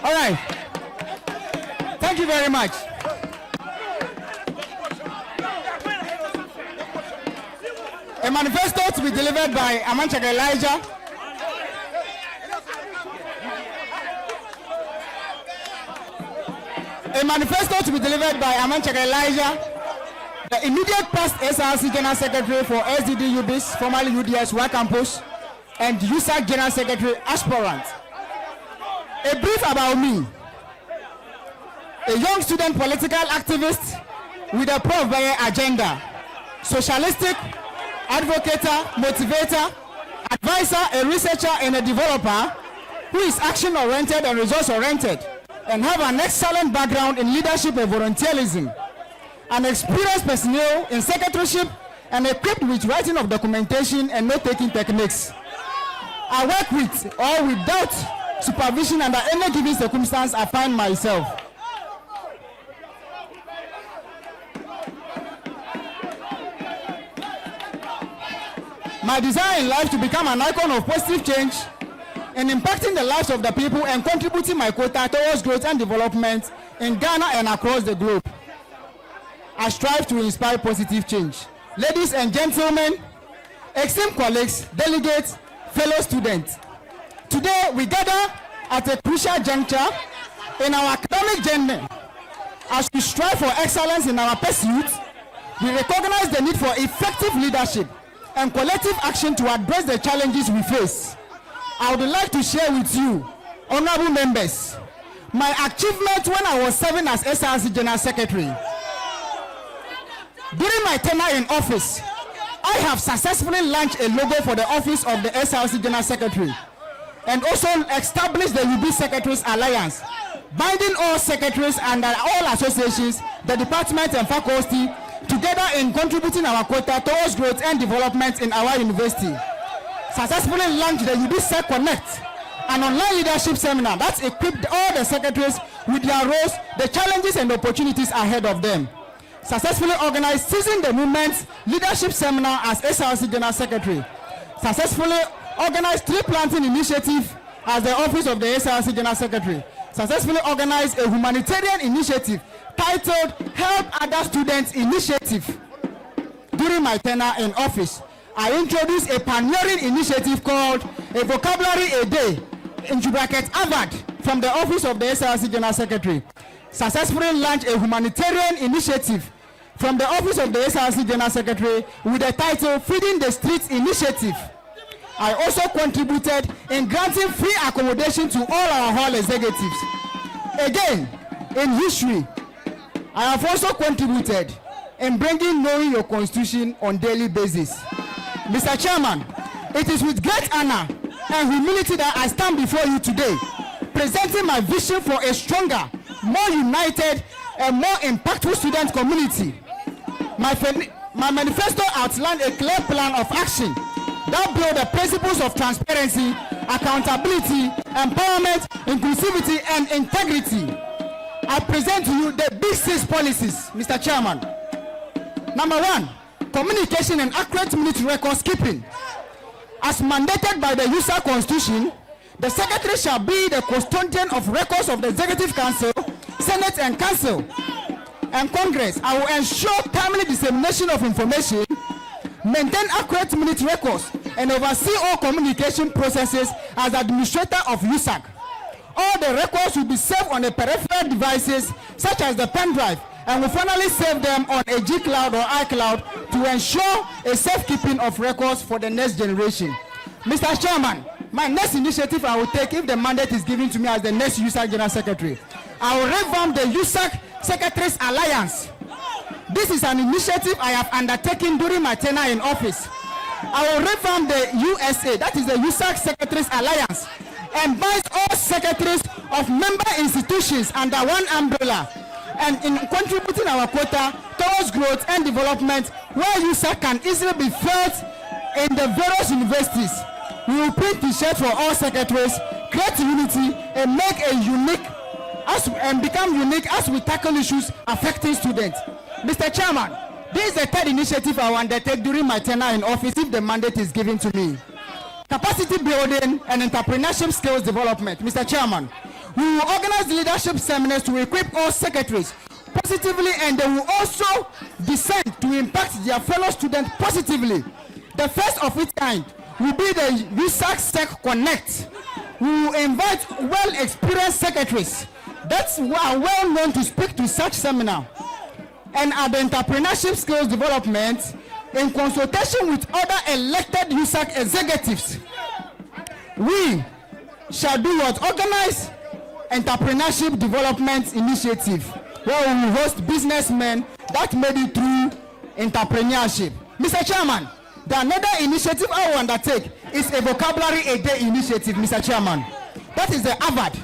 All right. Thank you very much. A manifesto to be delivered by Amanchaka Elijah. A manifesto to be delivered by Amanchaka Elijah, the immediate past SRC General Secretary for SDDUBIS, formerly UDS Y Campus, and USAG General Secretary aspirant. A brief about me. A young student political activist with a pro-Bayer agenda, socialistic, advocator, motivator, advisor, a researcher, and a developer who is action-oriented and results-oriented and have an excellent background in leadership and volunteerism, an experienced personnel in secretaryship, and equipped with writing of documentation and note-taking techniques. I work with or without supervision under any given circumstance I find myself. My desire in life to become an icon of positive change and impacting the lives of the people and contributing my quota towards growth and development in Ghana and across the globe. I strive to inspire positive change. Ladies and gentlemen, esteemed colleagues, delegates, fellow students, today we gather at a crucial juncture in our academic journey. As we strive for excellence in our pursuit, we recognize the need for effective leadership and collective action to address the challenges we face. I would like to share with you, honorable members, my achievement when I was serving as SRC General Secretary. During my tenure in office, I have successfully launched a logo for the office of the SRC General Secretary and also established the UB Secretaries Alliance, binding all secretaries and all associations, the department and faculty, together in contributing our quota towards growth and development in our university. Successfully launched the UBSEC Connect, an online leadership seminar that equipped all the secretaries with their roles, the challenges and opportunities ahead of them. Successfully organized Seizing the Movement's leadership seminar as SRC General Secretary. Successfully organized tree planting initiative as the office of the SRC General Secretary. Successfully organized a humanitarian initiative titled Help Other Students Initiative. During my tenure in office, I introduced a pioneering initiative called A Vocabulary a Day, in bracket AVAD, from the office of the SRC General Secretary. Successfully launched a humanitarian initiative from the office of the SRC General Secretary with the title Feeding the Streets Initiative. I also contributed in granting free accommodation to all our hall executives. Again, in history, I have also contributed in bringing knowing your constitution on daily basis. Mr. Chairman, it is with great honor and humility that I stand before you today, presenting my vision for a stronger, more united, and more impactful student community. My manifesto outlined a clear plan of action that build the principles of transparency, accountability, empowerment, inclusivity, and integrity. I present to you the big 6 policies, Mr. Chairman. Number 1, communication and accurate minute record keeping. As mandated by the USAG Constitution, the Secretary shall be the custodian of records of the Executive Council, Senate and Council, and Congress. I will ensure timely dissemination of information, maintain accurate minute records, and oversee all communication processes as administrator of USAG. All the records will be saved on the peripheral devices such as the pen drive, and will finally save them on a G Cloud or iCloud to ensure a safekeeping of records for the next generation. Mr. Chairman, My next initiative I will take if the mandate is given to me as the next USAG General Secretary. I will revamp the USAG Secretaries Alliance. This is an initiative I have undertaken during my tenure in office. I will revamp the USA, that is the USAG Secretaries Alliance, and bind all secretaries of member institutions under one umbrella, and in contributing our quota towards growth and development where USAG can easily be felt in the various universities. We will print t-shirts for all secretaries, create unity, and make a unique and become unique as we tackle issues affecting students. Mr. Chairman, this is the third initiative I will undertake during my tenure in office if the mandate is given to me. Capacity building and entrepreneurship skills development. Mr. Chairman, we will organize leadership seminars to equip all secretaries positively, and they will also descend to impact their fellow students positively. The first of its kind will be the USAG Sec Connect. We will invite well-experienced secretaries that are well known to speak to such seminar. And at the entrepreneurship skills development, in consultation with other elected USAG executives, we shall do what? Organize entrepreneurship development initiative where we will host businessmen that made it through entrepreneurship. Mr. Chairman, the another initiative I will undertake is a vocabulary a day initiative, Mr. Chairman. That is the AVAD.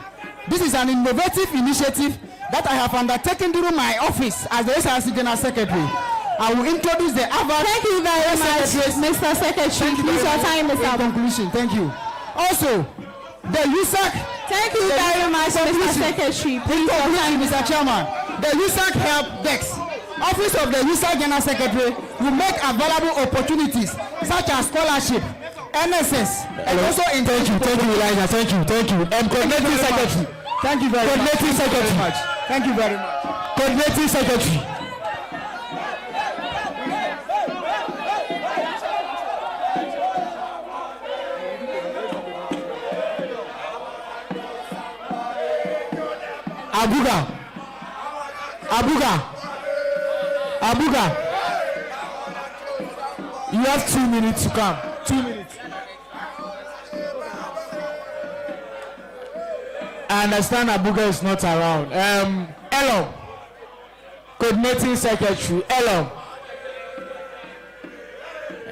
This is an innovative initiative that I have undertaken during my office as the SRC General Secretary. I will introduce the AVAD. Thank you very much, Mr. Secretary. Please, your time is up. Conclusion. Thank you. Also, the USAG. Thank you very much, Mr. Secretary. Please, your time, Mr. Chairman. The USAG Help Desk. Office of the USAG General Secretary will make available opportunities such as scholarship, NSS, and also in. Thank you, Elijah. Thank you. And coordinating secretary. Thank you very much. Coordinating secretary. Thank you very much. Coordinating secretary. Abuga, you have 2 minutes to come. 2 minutes. I understand Abuga is not around. Elo, coordinating secretary. Elo.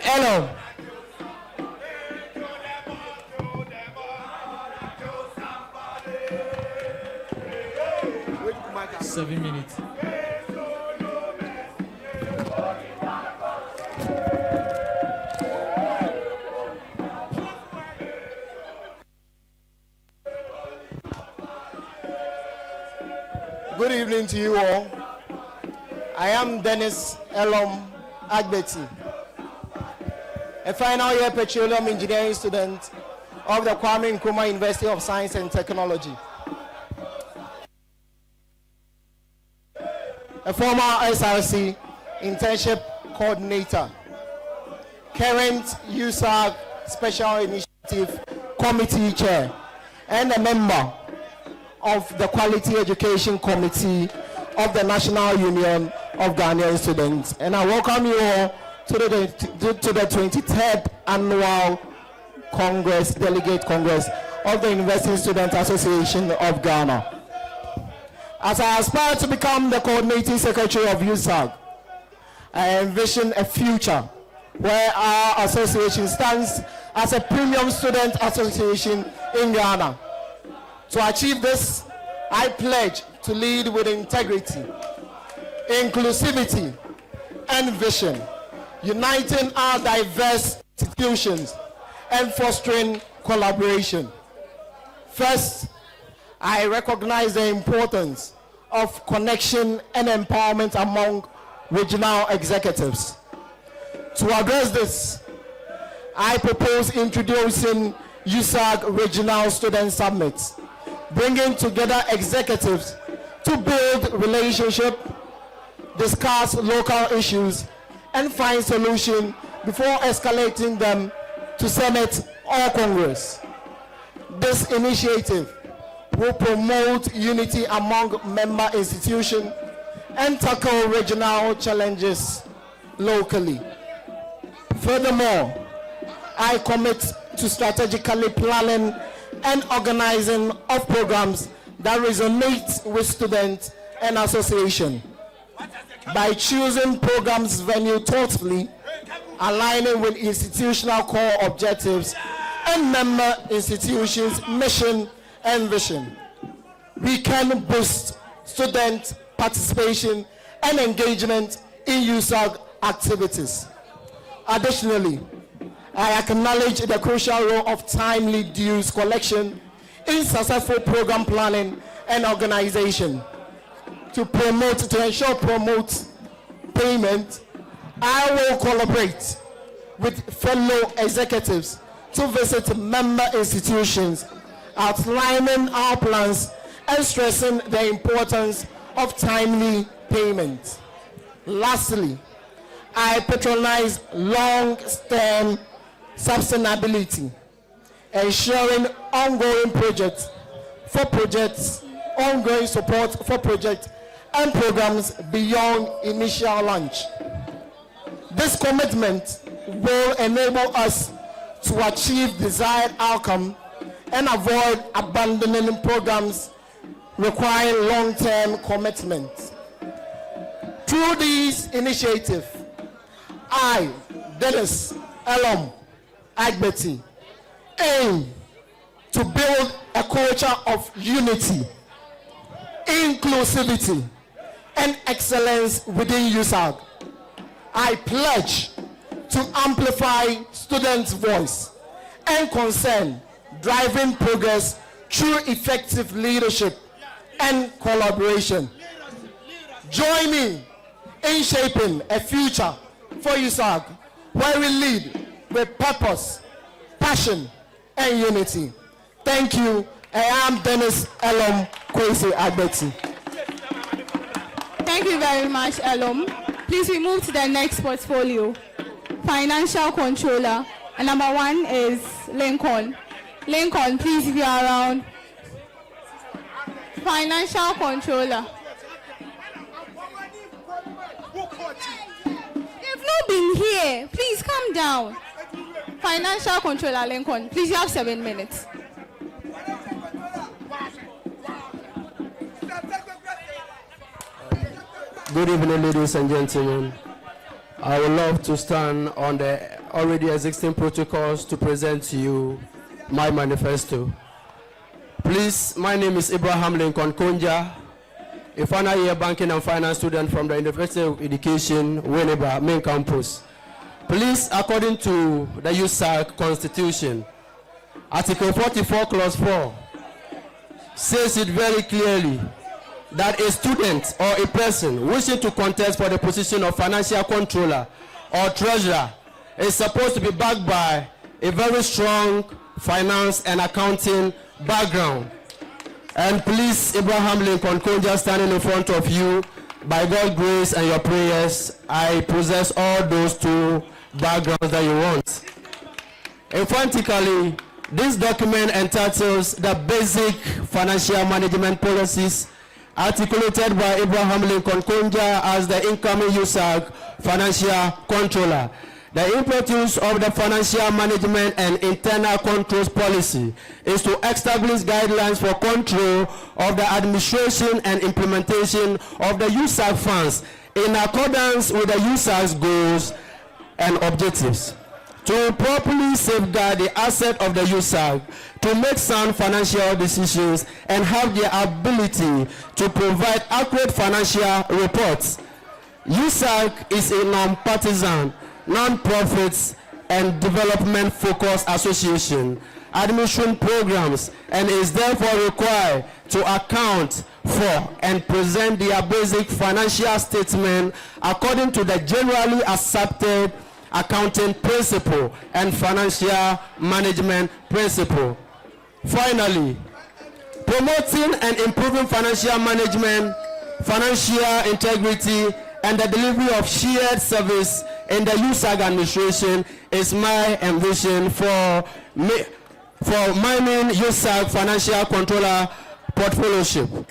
Elo. 7 minutes. Good evening to you all. I am Dennis Elom Agbeti, a final year petroleum engineering student of the Kwame Nkrumah University of Science and Technology, a former SRC internship coordinator, current USAG Special Initiative Committee Chair, and a member of the Quality Education Committee of the National Union of Ghanaian Students. And I welcome you all to the 23rd Annual Congress, Delegate Congress of the University Student Association of Ghana. As I aspire to become the coordinating secretary of USAG, I envision a future where our association stands as a premium student association in Ghana. To achieve this, I pledge to lead with integrity, inclusivity, and vision, uniting our diverse institutions and fostering collaboration. First, I recognize the importance of connection and empowerment among regional executives. To address this, I propose introducing USAG Regional Student Summits, bringing together executives to build relationship, discuss local issues, and find solutions before escalating them to Senate or Congress. This initiative will promote unity among member institutions and tackle regional challenges locally. Furthermore, I commit to strategically planning and organizing of programs that resonate with students and association. By choosing programs venue thoughtfully, aligning with institutional core objectives and member institutions' mission and vision, we can boost student participation and engagement in USAG activities. Additionally, I acknowledge the crucial role of timely dues collection in successful program planning and organization. To ensure payment, I will collaborate with fellow executives to visit member institutions, outlining our plans and stressing the importance of timely payment. Lastly, I patronize long-term sustainability, ensuring ongoing support for projects and programs beyond initial launch. This commitment will enable us to achieve desired outcome and avoid abandoning programs requiring long-term commitment. Through these initiatives, I, Dennis Elom Agbeti, aim to build a culture of unity, inclusivity, and excellence within USAG. I pledge to amplify students' voice and concern, driving progress through effective leadership and collaboration. Join me in shaping a future for USAG where we lead with purpose, passion, and unity. Thank you. I am Dennis Elom Kwesi Agbeti. Thank you very much, Elom. Please, we move to the next portfolio. Financial Controller. And number 1 is Lincoln. Lincoln, please, if you are around. Financial Controller. They've not been here. Please come down. Financial Controller Lincoln. Please, you have 7 minutes. Good evening, ladies and gentlemen. I would love to stand on the already existing protocols to present to you my manifesto. Please, my name is Abraham Lincoln Konja, a final year banking and finance student from the University of Education, Winneba, main campus. Please, according to the USAG Constitution, Article 44, Clause 4, says it very clearly that a student or a person wishing to contest for the position of financial controller or treasurer is supposed to be backed by a very strong finance and accounting background. And please, Abraham Lincoln Konja, standing in front of you, by God's grace and your prayers, I possess all those 2 backgrounds that you want. Emphatically, this document entitles the basic financial management policies articulated by Abraham Lincoln Konja as the incoming USAG financial controller. The impetus of the financial management and internal controls policy is to establish guidelines for control of the administration and implementation of the USAG funds in accordance with the USAG's goals and objectives. To properly safeguard the asset of the USAG, to make sound financial decisions and have the ability to provide accurate financial reports. USAG is a non-partisan, non-profit and development-focused association administering programs and is therefore required to account for and present their basic financial statement according to the generally accepted accounting principle and financial management principle. Finally, promoting and improving financial management, financial integrity, and the delivery of shared service in the USAG administration is my ambition for mining USAG financial controller portfolioship.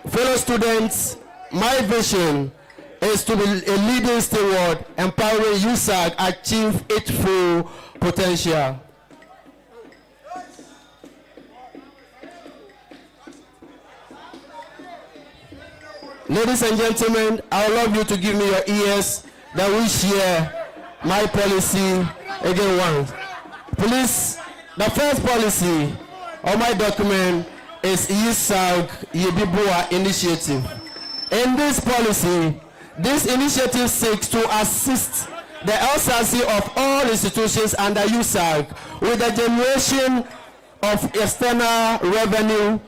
Fellow students, my vision is to be a leading steward, empowering USAG achieve its full potential. Ladies and gentlemen, I would love you to give me your ears that we share my policy again once. Please, the first policy of my document is USAG Yebibua Initiative. In this policy, this initiative seeks to assist the LCC of all institutions under USAG with the generation of external revenue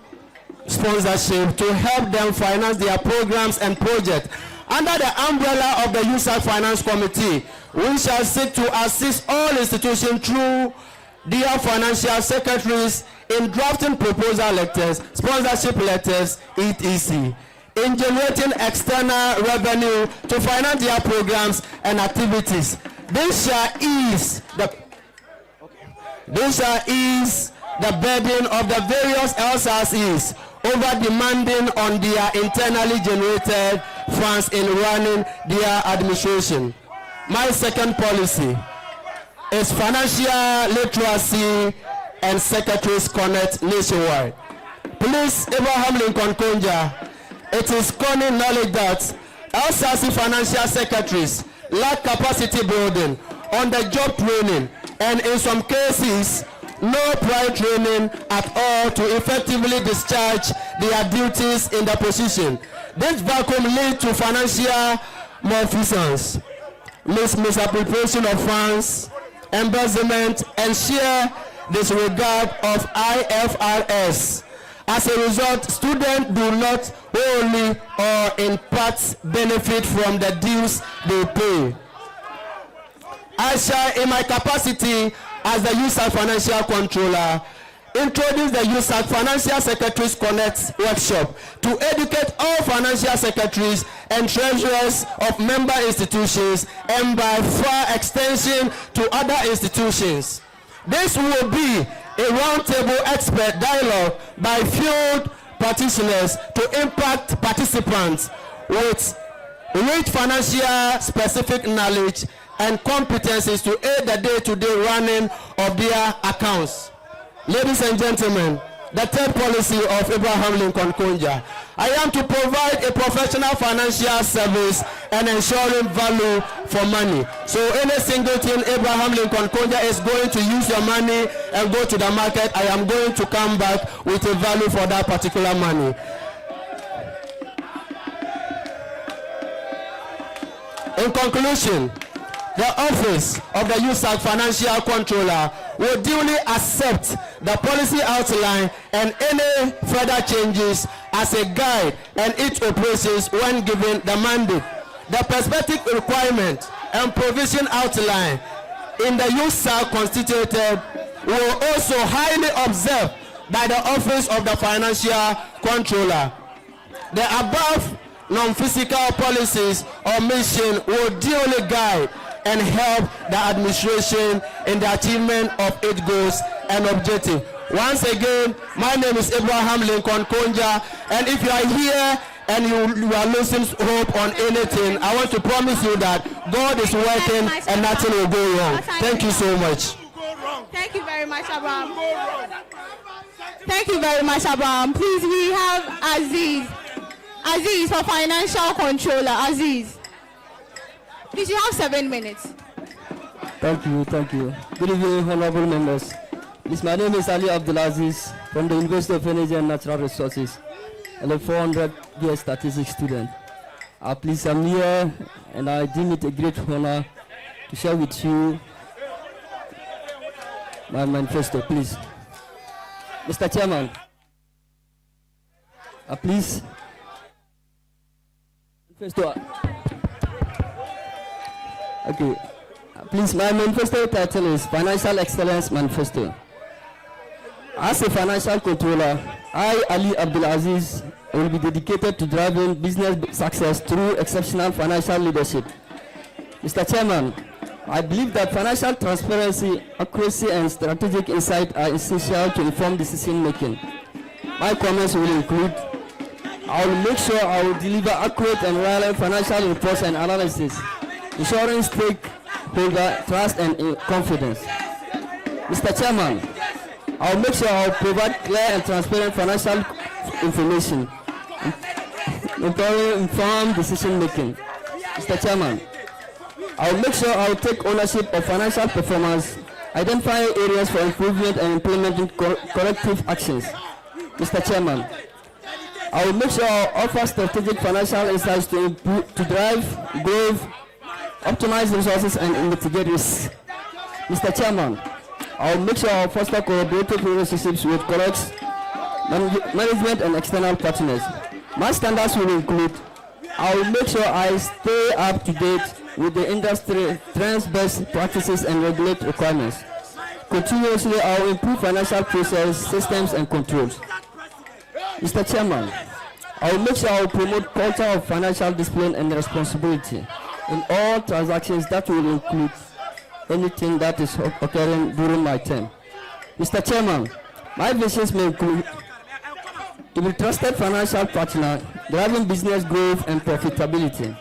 sponsorship to help them finance their programs and projects. Under the umbrella of the USAG Finance Committee, we shall seek to assist all institutions through their financial secretaries in drafting proposal letters, sponsorship letters, etc., in generating external revenue to finance their programs and activities. This shall ease the burden of the various LCCs over demanding on their internally generated funds in running their administration. My second policy is financial literacy and secretaries connect nationwide. Please, Abraham Lincoln Konja, it is common knowledge that LCC financial secretaries lack capacity building, on-the-job training, and in some cases, no prior training at all to effectively discharge their duties in the position. This vacuum leads to financial malfeasance, misappropriation of funds, embezzlement, and sheer disregard of IFRS. As a result, students do not wholly or in part benefit from the dues they pay. I shall, in my capacity as the USAG Financial Controller, introduce the USAG Financial Secretaries Connect workshop to educate all financial secretaries and treasurers of member institutions and by far extension to other institutions. This will be a roundtable expert dialogue by field practitioners to impact participants with rich financial specific knowledge and competencies to aid the day-to-day running of their accounts. Ladies and gentlemen, the third policy of Abraham Lincoln Konja, I am to provide a professional financial service and ensuring value for money. So any single thing Abraham Lincoln Konja is going to use your money and go to the market, I am going to come back with a value for that particular money. In conclusion, the office of the USAG Financial Controller will duly accept the policy outline and any further changes as a guide and its operations when given the mandate. The prospective requirement and provision outline in the USAG constituted will also highly observed by the office of the Financial Controller. The above non-physical policies or mission will duly guide and help the administration in the achievement of its goals and objectives. Once again, my name is Abraham Lincoln Konja, and if you are here and you are losing hope on anything, I want to promise you that God is working and nothing will go wrong. Thank you so much. Thank you very much, Abraham. Thank you very much, Abraham. Please, we have Aziz. Aziz for Financial Controller. Aziz. Please, you have 7 minutes. Thank you. Good evening, honorable members. Please, my name is Ali Abdulaziz from the University of Energy and Natural Resources. I'm a 400-year statistics student. Please, I'm here and I deem it a great honor to share with you my manifesto, please. Mr. Chairman, please. Manifesto. Okay, please, my manifesto title is Financial Excellence Manifesto. As a financial controller, I, Ali Abdulaziz, will be dedicated to driving business success through exceptional financial leadership. Mr. Chairman, I believe that financial transparency, accuracy, and strategic insight are essential to inform decision making. My comments will include I will make sure I will deliver accurate and reliable financial reports and analysis, ensuring stakeholder trust and confidence. Mr. Chairman, I will make sure I will provide clear and transparent financial information, empowering informed decision making. Mr. Chairman, I will make sure I will take ownership of financial performance, identify areas for improvement and implementing corrective actions. Mr. Chairman, I will make sure I will offer strategic financial insights to drive growth, optimize resources and mitigate risks. Mr. Chairman, I will make sure I will foster collaborative relationships with colleagues, management and external partners. My standards will include, I will make sure I stay up to date with the industry trends, best practices and regulatory requirements. Continuously, I will improve financial process, systems and controls. Mr. Chairman, I will make sure I will promote culture of financial discipline and responsibility in all transactions that will include anything that is occurring during my term. Mr. Chairman, my visions may include to be trusted financial partner, driving business growth and profitability.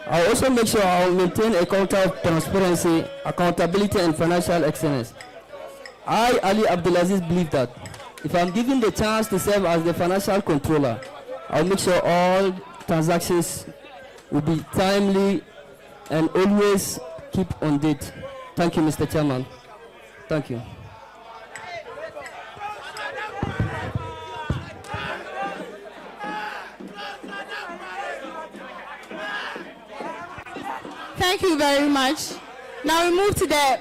I will also make sure I will maintain a culture of transparency, accountability and financial excellence. I, Ali Abdulaziz, believe that if I'm given the chance to serve as the financial controller, I'll make sure all transactions will be timely and always keep on date. Thank you, Mr. Chairman. Thank you. Thank you very much. Now we move to the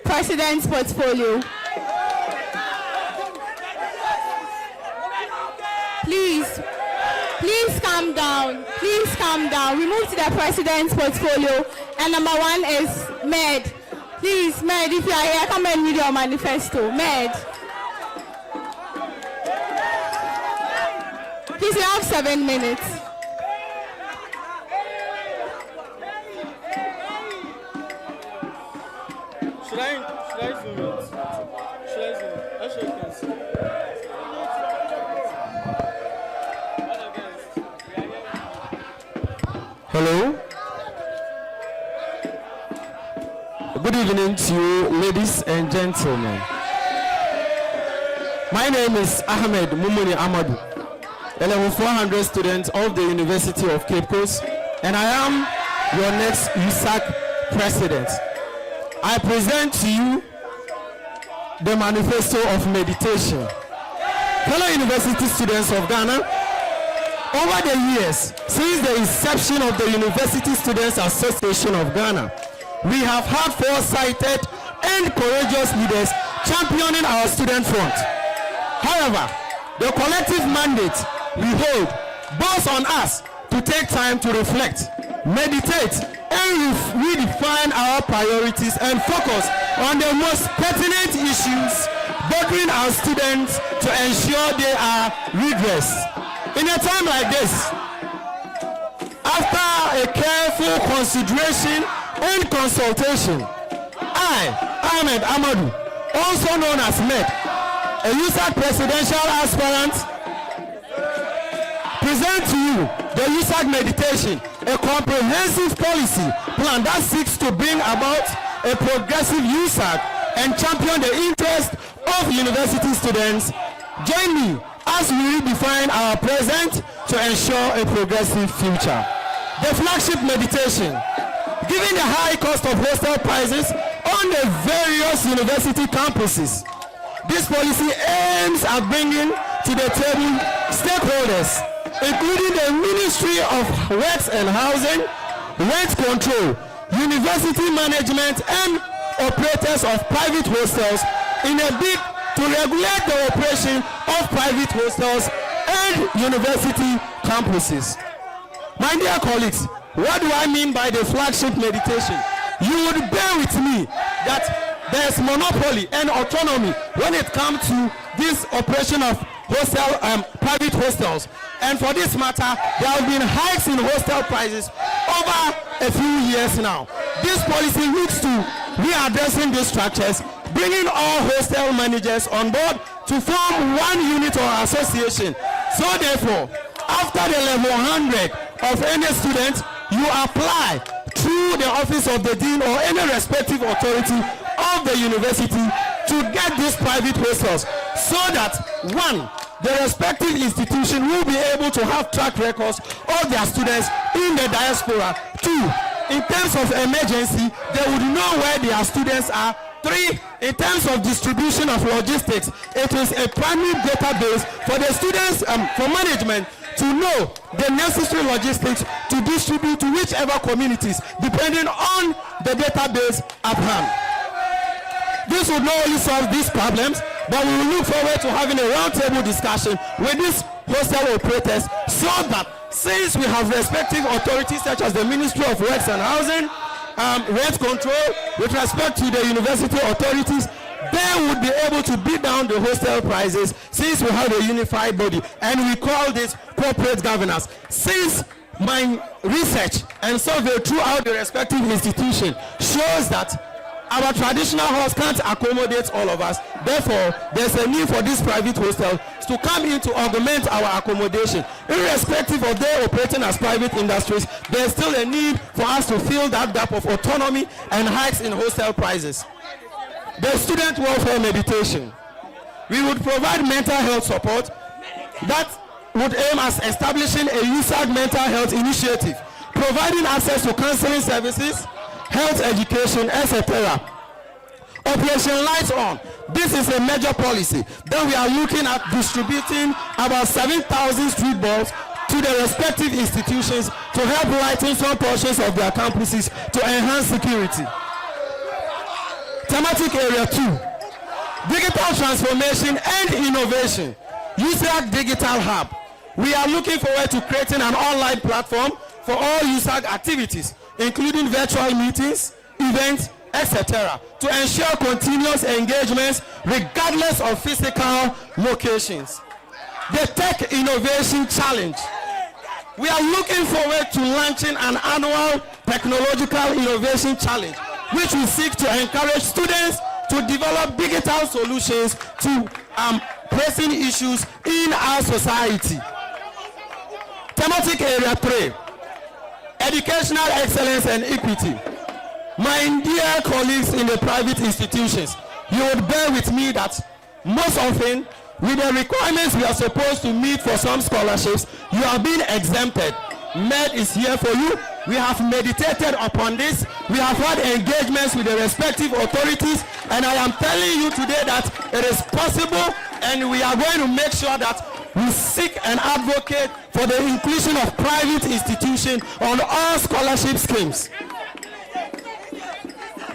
President's portfolio. Please calm down. Please calm down. We move to the President's portfolio. And number 1 is Med. Please, Med, if you are here, come and read your manifesto. Med. Please, you have 7 minutes. Should I zoom it? Should I zoom it? I'm sure you can see. Hello. Good evening to you, ladies and gentlemen. My name is Ahmed Mumuni Amadou, a level 400 student of the University of Cape Coast, and I am your next USAG president. I present to you the Manifesto of Meditation. Fellow university students of Ghana, over the years, since the inception of the University Students Association of Ghana, we have had foresighted and courageous leaders championing our student front. However, the collective mandate we hold boils on us to take time to reflect, meditate, and redefine our priorities and focus on the most pertinent issues bothering our students to ensure they are redressed. In a time like this, after a careful consideration and consultation, I, Ahmed Amadou, also known as Med, a USAG presidential aspirant, present to you the USAG Meditation, a comprehensive policy plan that seeks to bring about a progressive USAG and champion the interest of university students. Join me as we redefine our present to ensure a progressive future. The flagship meditation, given the high cost of hostel prices on the various university campuses, this policy aims at bringing to the table stakeholders, including the Ministry of Works and Housing, Rent Control, University Management, and operators of private hostels in a bid to regulate the operation of private hostels and university campuses. My dear colleagues, what do I mean by the flagship meditation? You would bear with me that there's monopoly and autonomy when it comes to this operation of hostel private hostels. And for this matter, there have been hikes in hostel prices over a few years now. This policy looks to readdressing these structures, bringing all hostel managers on board to form one unit or association So therefore, after the level 100 of any student, you apply through the office of the dean or any respective authority of the university to get these private hostels, so that one, the respective institution will be able to have track records of their students in the diaspora. Two, in terms of emergency, they would know where their students are. Three, in terms of distribution of logistics, it is a primary database for the students, for management to know the necessary logistics to distribute to whichever communities, depending on the database at hand. This would not only solve these problems, but we will look forward to having a roundtable discussion with these hostel operators, so that since we have respective authorities such as the Ministry of Works and Housing, rent control, with respect to the university authorities, they would be able to beat down the hostel prices, since we have a unified body, and we call this corporate governance. Since my research and survey throughout the respective institution shows that our traditional halls can't accommodate all of us, therefore there's a need for these private hostels to come in to augment our accommodation. Irrespective of their operating as private industries, there's still a need for us to fill that gap of autonomy and hikes in hostel prices. The student welfare meditation. We would provide mental health support that would aim at establishing a USAG mental health initiative, providing access to counseling services, health education, etc. Operation Lights On. This is a major policy. Then we are looking at distributing about 7,000 street bulbs to the respective institutions to help lighten some portions of their campuses to enhance security. Thematic area 2, digital transformation and innovation. USAG Digital Hub. We are looking forward to creating an online platform for all USAG activities, including virtual meetings, events, etc., to ensure continuous engagements regardless of physical locations. The Tech Innovation Challenge. We are looking forward to launching an annual Technological Innovation Challenge, which will seek to encourage students to develop digital solutions to pressing issues in our society. Thematic area 3, educational excellence and equity. My dear colleagues in the private institutions, you would bear with me that most often, with the requirements we are supposed to meet for some scholarships, you are being exempted. MED is here for you. We have meditated upon this. We have had engagements with the respective authorities, and I am telling you today that it is possible, and we are going to make sure that we seek and advocate for the inclusion of private institutions on all scholarship schemes.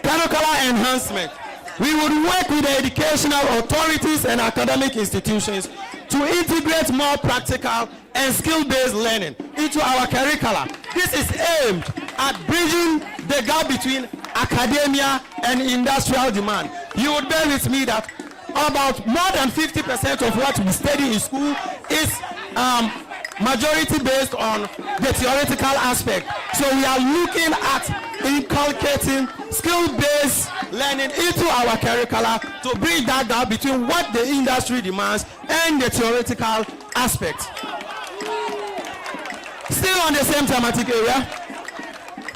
Curricular enhancement. We would work with the educational authorities and academic institutions to integrate more practical and skill-based learning into our curricula. This is aimed at bridging the gap between academia and industrial demand. You would bear with me that about more than 50% of what we study in school is majority based on the theoretical aspect. So we are looking at inculcating skill-based learning into our curricula to bridge that gap between what the industry demands and the theoretical aspect. Still on the same thematic area,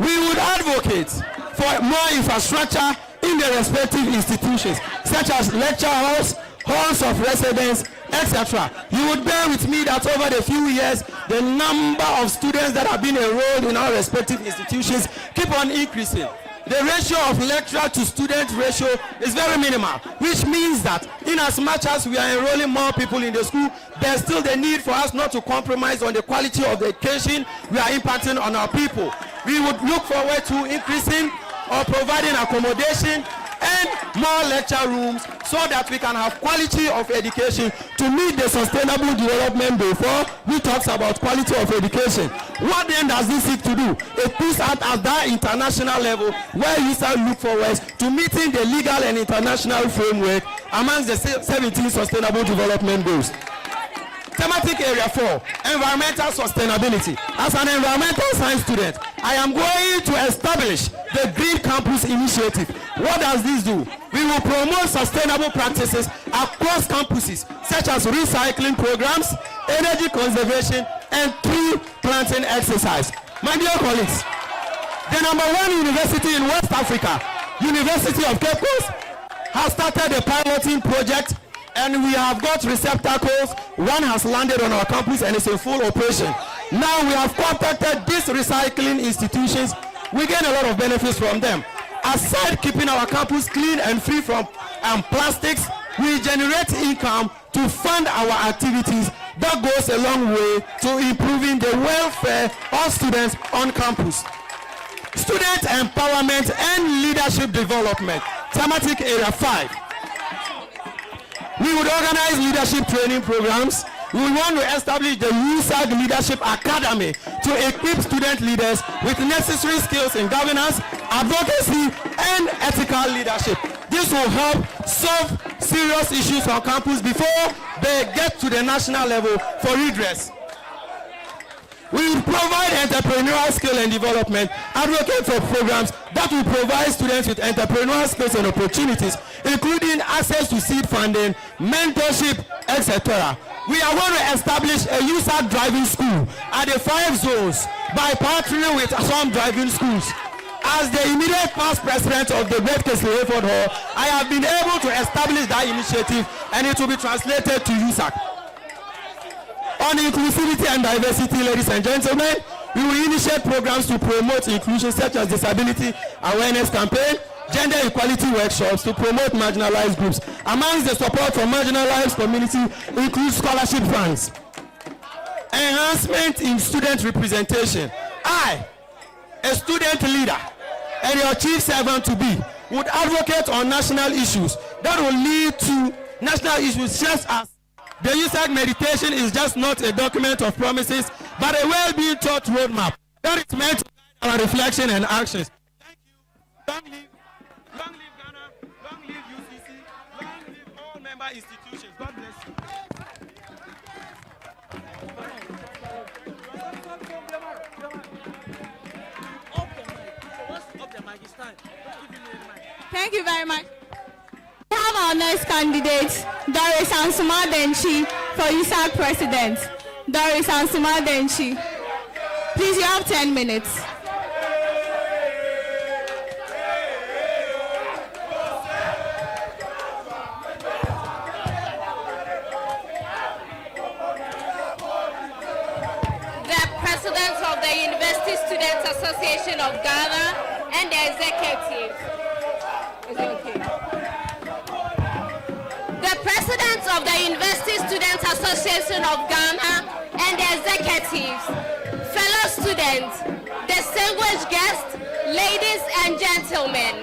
we would advocate for more infrastructure in the respective institutions, such as lecture halls, halls of residence, etc. You would bear with me that over the few years, the number of students that have been enrolled in our respective institutions keep on increasing. The ratio of lecturer to student ratio is very minimal, which means that in as much as we are enrolling more people in the school, there's still the need for us not to compromise on the quality of the education we are imparting on our people. We would look forward to increasing or providing accommodation and more lecture rooms so that we can have quality of education to meet the sustainable development goal for which talks about quality of education. What then does this seek to do? It puts out at that international level where you start look forward to meeting the legal and international framework amongst the 17 sustainable development goals. Thematic area 4, environmental sustainability. As an environmental science student, I am going to establish the Green Campus Initiative, What does this do? We will promote sustainable practices across campuses, such as recycling programs, energy conservation, and tree planting exercise. My dear colleagues, the #1 university in West Africa, University of Cape Coast, has started a piloting project, and we have got receptacles. One has landed on our campus and is in full operation. Now we have contacted these recycling institutions. We gain a lot of benefits from them. Aside keeping our campus clean and free from plastics, we generate income to fund our activities. That goes a long way to improving the welfare of students on campus. Student empowerment and leadership development, thematic area 5. We would organize leadership training programs. We want to establish the USAG Leadership Academy to equip student leaders with necessary skills in governance, advocacy, and ethical leadership. This will help solve serious issues on campus before they get to the national level for redress. We will provide entrepreneurial skill and development, advocate for programs that will provide students with entrepreneurial skills and opportunities, including access to seed funding, mentorship, etc. We are going to establish a USAG driving school at the 5 zones by partnering with some driving schools. As the immediate past president of the Great Kesley Hayford Hall, I have been able to establish that initiative, and it will be translated to USAG. On inclusivity and diversity, ladies and gentlemen, we will initiate programs to promote inclusion, such as disability awareness campaign, gender equality workshops to promote marginalized groups. Amongst the support for marginalized community includes scholarship funds, enhancement in student representation. I, a student leader and your chief servant to be, would advocate on national issues that will lead to national issues, just as the USAG meditation is just not a document of promises, but a well-being thought roadmap that is meant to guide our reflection and actions. Thank you. Long live Ghana, long live UCC, long live all member institutions. God bless you. Thank you very much. We have our next candidate, Doris Ansuma Denchi, for USAG President. Doris Ansuma Denchi. Please, you have 10 minutes. The President of the University Students Association of Ghana and the executive. Is it okay? The President of the University Students Association of Ghana and the executives, fellow students, distinguished guests, ladies and gentlemen,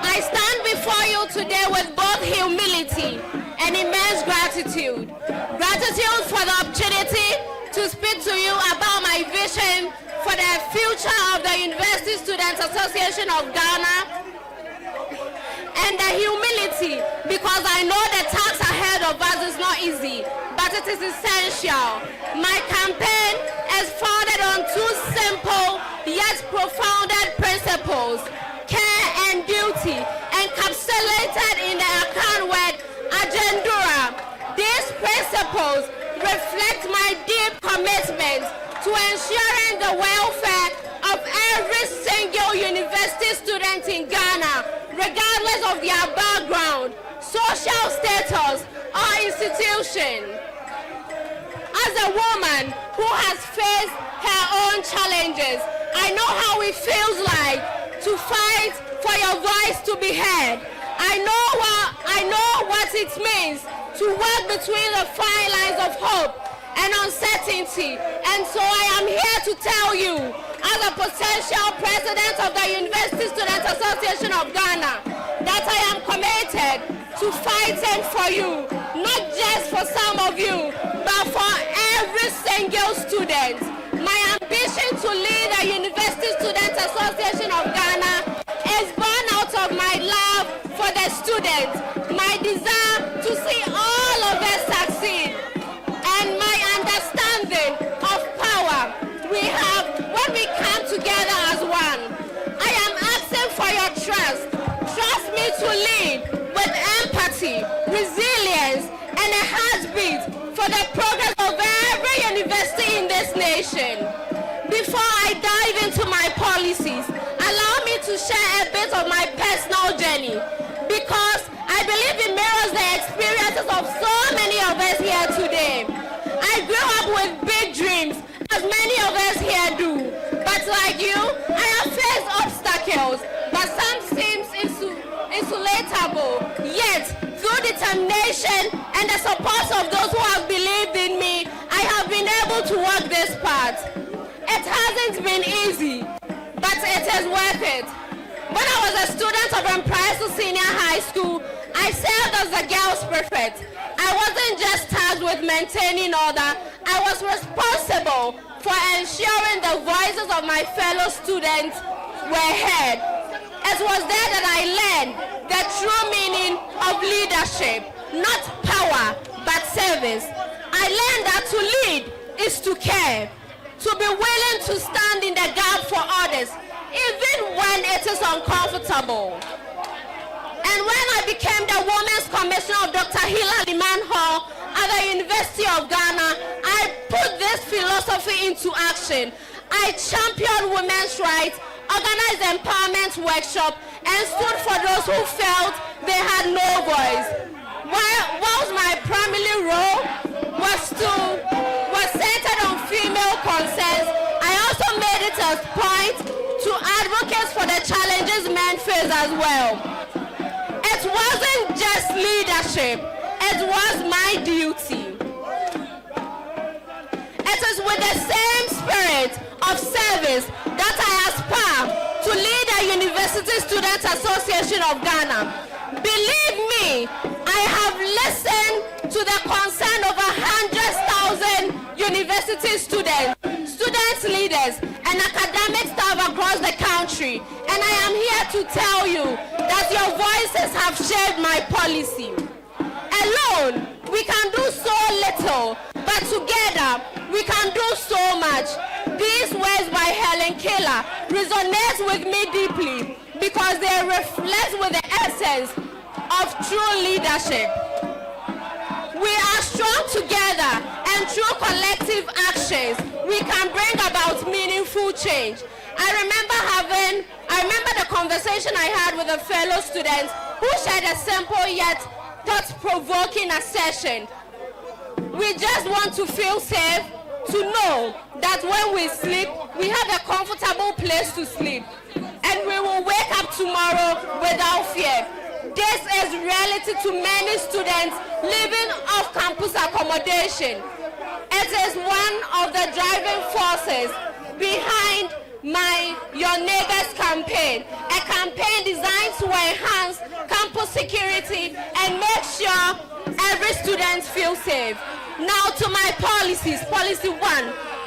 I stand before you today with both humility and immense gratitude. Gratitude for the opportunity to speak to you about my vision for the future of the University Students Association of Ghana, and the humility because I know the task ahead of us is not easy, but it is essential. My campaign is founded on 2 simple yet profounded principles: care and duty, encapsulated in the account word Agendura. These principles reflect my deep commitment to ensuring the welfare of every single university student in Ghana, regardless of their background, social status, or institution. As a woman who has faced her own challenges, I know how it feels like to fight for your voice to be heard. I know what it means to walk between the fine lines of hope and uncertainty. And so I am here to tell you, as a potential president of the University Students Association of Ghana, that I am committed to fighting for you, not just for some of you, but for every single student. My ambition to lead the University Students Association of Ghana is born out of my love for the students, my desire to see all of us succeed, and my understanding of power we have when we come together as one. I am asking for your trust and a heartbeat for the progress of every university in this nation. Before I dive into my policies, allow me to share a bit of my personal journey, because I believe it mirrors the experiences of so many of us here today. I grew up with big dreams, as many of us here do. But like you, I have faced obstacles, but some seems insulatable. Yet, through determination and the support of those who have believed in me, I have been able to walk this path. It hasn't been easy, but it is worth it. When I was a student of Manifesto Senior High School, I served as a girls' prefect. I wasn't just tasked with maintaining order, I was responsible for ensuring the voices of my fellow students were heard. It was there that I learned the true meaning of leadership, not power, but service. I learned that to lead is to care, to be willing to stand in the gap for others, even when it is uncomfortable. And when I became the Women's Commissioner of Dr. Hilary Manhall at the University of Ghana, I put this philosophy into action. I championed women's rights, organized empowerment workshop, and stood for those who felt they had no voice. Whilst my primary role was centered on female concerns, I also made it a point to advocate for the challenges men face as well. It wasn't just leadership, it was my duty. It is with the same spirit of service that I aspire to lead the University Students Association of Ghana. Believe me, I have listened to the concern of 100,000 university students, leaders, and academic staff across the country. And I am here to tell you that your voices have shaped my policy. Alone, we can do so little, but together, we can do so much. These words by Helen Keller resonate with me deeply because they reflect with the essence of true leadership. We are strong together, and through collective actions, we can bring about meaningful change. I remember the conversation I had with a fellow student who shared a simple yet thought-provoking assertion. We just want to feel safe, to know that when we sleep, we have a comfortable place to sleep, and we will wake up tomorrow without fear. This is reality to many students living off-campus accommodation. It is one of the driving forces behind my Your Neighbors campaign, a campaign designed to enhance campus security and make sure every student feels safe. Now to my policies. Policy 1,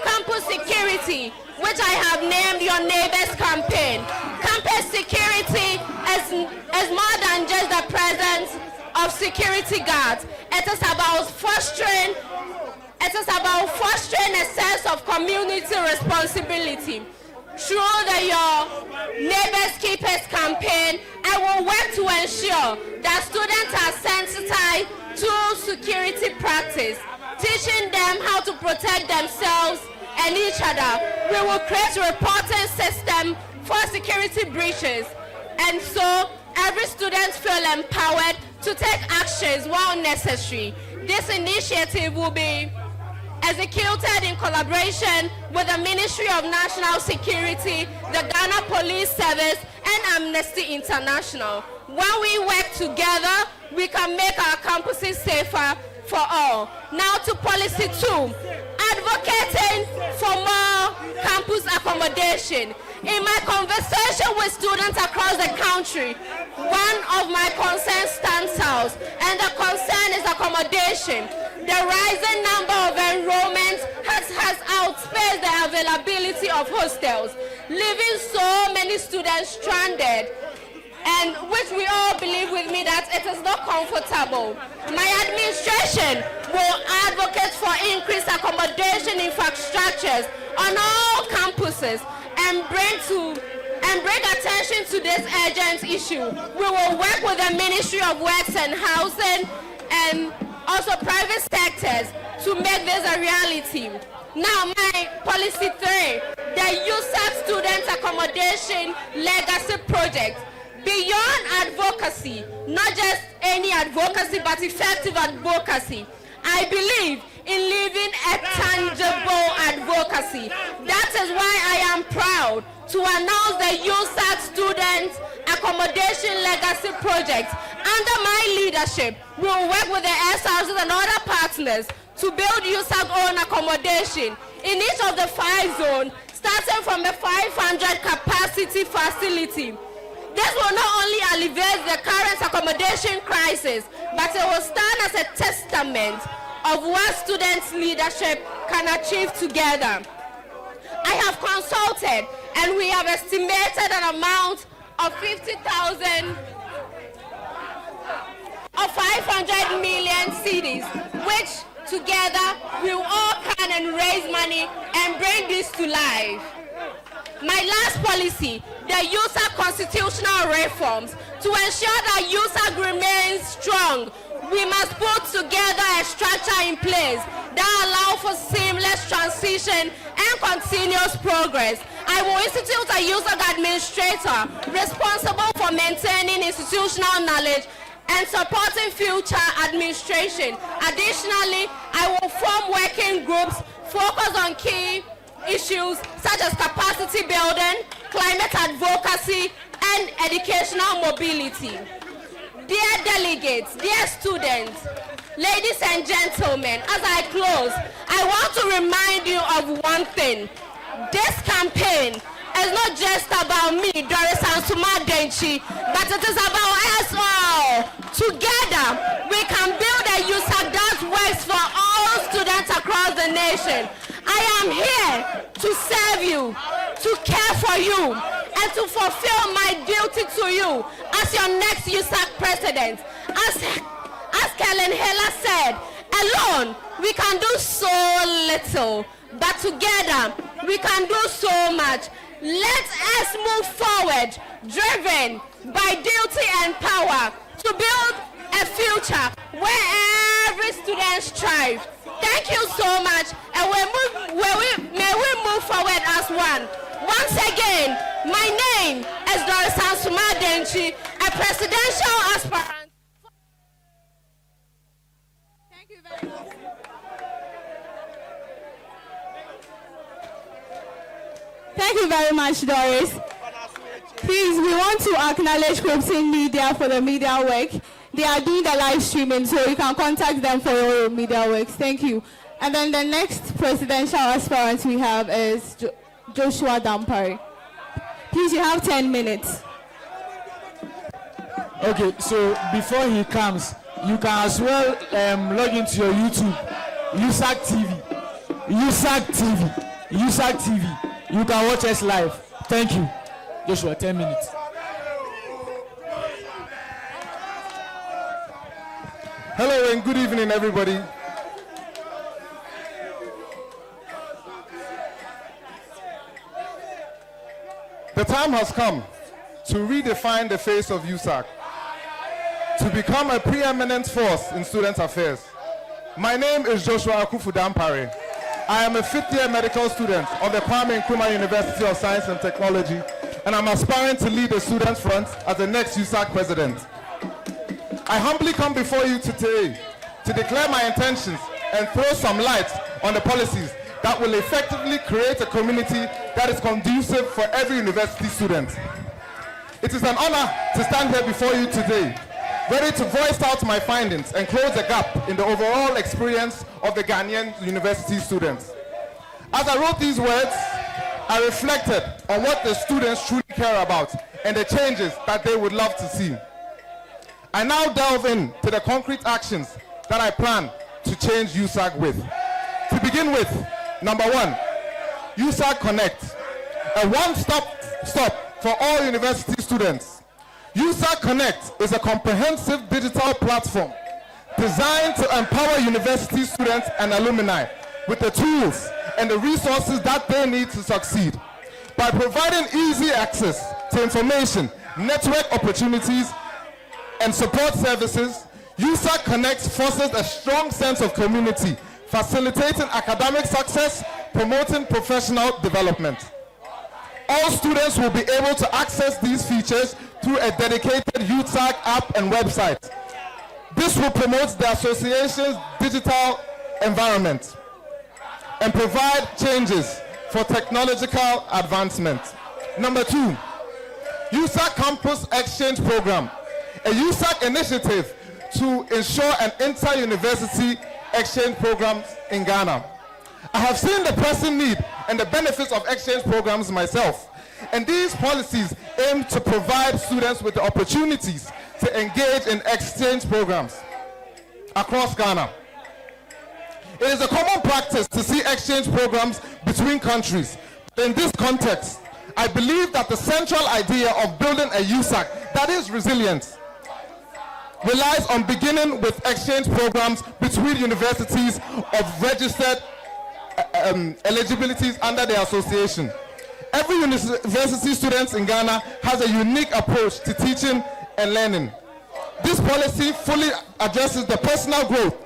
campus security, which I have named Your Neighbors campaign. Campus security is more than just the presence of security guards. It is about fostering a sense of community responsibility. Through the Your Neighbors Keepers campaign, I will work to ensure that students are sensitized to security practice, teaching them how to protect themselves and each other. We will create a reporting system for security breaches, and so every student feel empowered to take actions while necessary. This initiative will be executed in collaboration with the Ministry of National Security, the Ghana Police Service, and Amnesty International. When we work together, we can make our campuses safer for all. Now to policy 2, advocating for more campus accommodation. In my conversation with students across the country, one of my concerns stands out, and the concern is accommodation. The rising number of enrollments has outpaced the availability of hostels, leaving so many students stranded, and which we all believe with me that it is not comfortable. My administration will advocate for increased accommodation infrastructures on all campuses and bring attention to this urgent issue. We will work with the Ministry of Works and Housing and also private sectors, to make this a reality. Now, my policy 3, the USAG Student Accommodation Legacy Project. Beyond advocacy, not just any advocacy, but effective advocacy, I believe in living a tangible advocacy. That is why I am proud to announce the USAG Student Accommodation Legacy Project. Under my leadership, we will work with the SRCs and other partners to build USAG-owned accommodation in each of the 5 zones, starting from the 500 capacity facility. This will not only alleviate the current accommodation crisis, but it will stand as a testament of what students' leadership can achieve together. I have consulted, and we have estimated an amount of 50,000 of 500 million cedis, which together we all can and raise money and bring this to life. My last policy, the USAG constitutional reforms. To ensure that USAG remains strong, we must put together a structure in place that allows for seamless transition and continuous progress. I will institute a USAG administrator responsible for maintaining institutional knowledge and supporting future administration. Additionally, I will form working groups focused on key issues such as capacity building, climate advocacy, and educational mobility. Dear delegates, dear students, ladies and gentlemen, as I close, I want to remind you of one thing. This campaign is not just about me, Doris Ansuma Denchi, but it is about us all. Together, we can build a USAG that works for all students across the nation. I am here to serve you, to care for you, and to fulfill my duty to you as your next USAG president. As Kellen Heller said, alone we can do so little, but together we can do so much. Let us move forward, driven by duty and power, to build a future where every student strives. Thank you so much, and may we move forward as one. Once again, my name is Doris Ansuma Denchi, a presidential aspirant. Thank you very much. Thank you very much, Doris. Please, we want to acknowledge Crimson Media for the media work. They are doing the live streaming, so you can contact them for your media work. Thank you. And then the next presidential aspirant we have is Joshua Dampari. Please, you have 10 minutes. Okay, so before he comes, you can as well log into your YouTube, USAG TV, USAG TV, USAG TV. You can watch us live. Thank you. Joshua, 10 minutes. Hello and good evening, everybody. The time has come to redefine the face of USAG, to become a preeminent force in student affairs. My name is Joshua Akufu Dampare. I am a fifth-year medical student of the Kwame Nkrumah University of Science and Technology, and I'm aspiring to lead the student front as the next USAG president. I humbly come before you today to declare my intentions and throw some light on the policies that will effectively create a community that is conducive for every university student. It is an honor to stand here before you today, ready to voice out my findings and close the gap in the overall experience of the Ghanaian university students. As I wrote these words, I reflected on what the students truly care about and the changes that they would love to see. I now delve into the concrete actions that I plan to change USAG with. To begin with, number 1, USAG Connect, a one-stop for all university students. USAG Connect is a comprehensive digital platform designed to empower university students and alumni with the tools and the resources that they need to succeed. By providing easy access to information, network opportunities, and support services, USAG Connect fosters a strong sense of community, facilitating academic success, promoting professional development. All students will be able to access these features through a dedicated USAG app and website. This will promote the association's digital environment and provide changes for technological advancement. Number 2, USAG Campus Exchange Program, a USAG initiative to ensure an inter-university exchange program in Ghana. I have seen the pressing need and the benefits of exchange programs myself, and these policies aim to provide students with the opportunities to engage in exchange programs across Ghana. It is a common practice to see exchange programs between countries. In this context, I believe that the central idea of building a USAG that is resilient relies on beginning with exchange programs between universities of registered eligibilities under the association. Every university student in Ghana has a unique approach to teaching and learning. This policy fully addresses the personal growth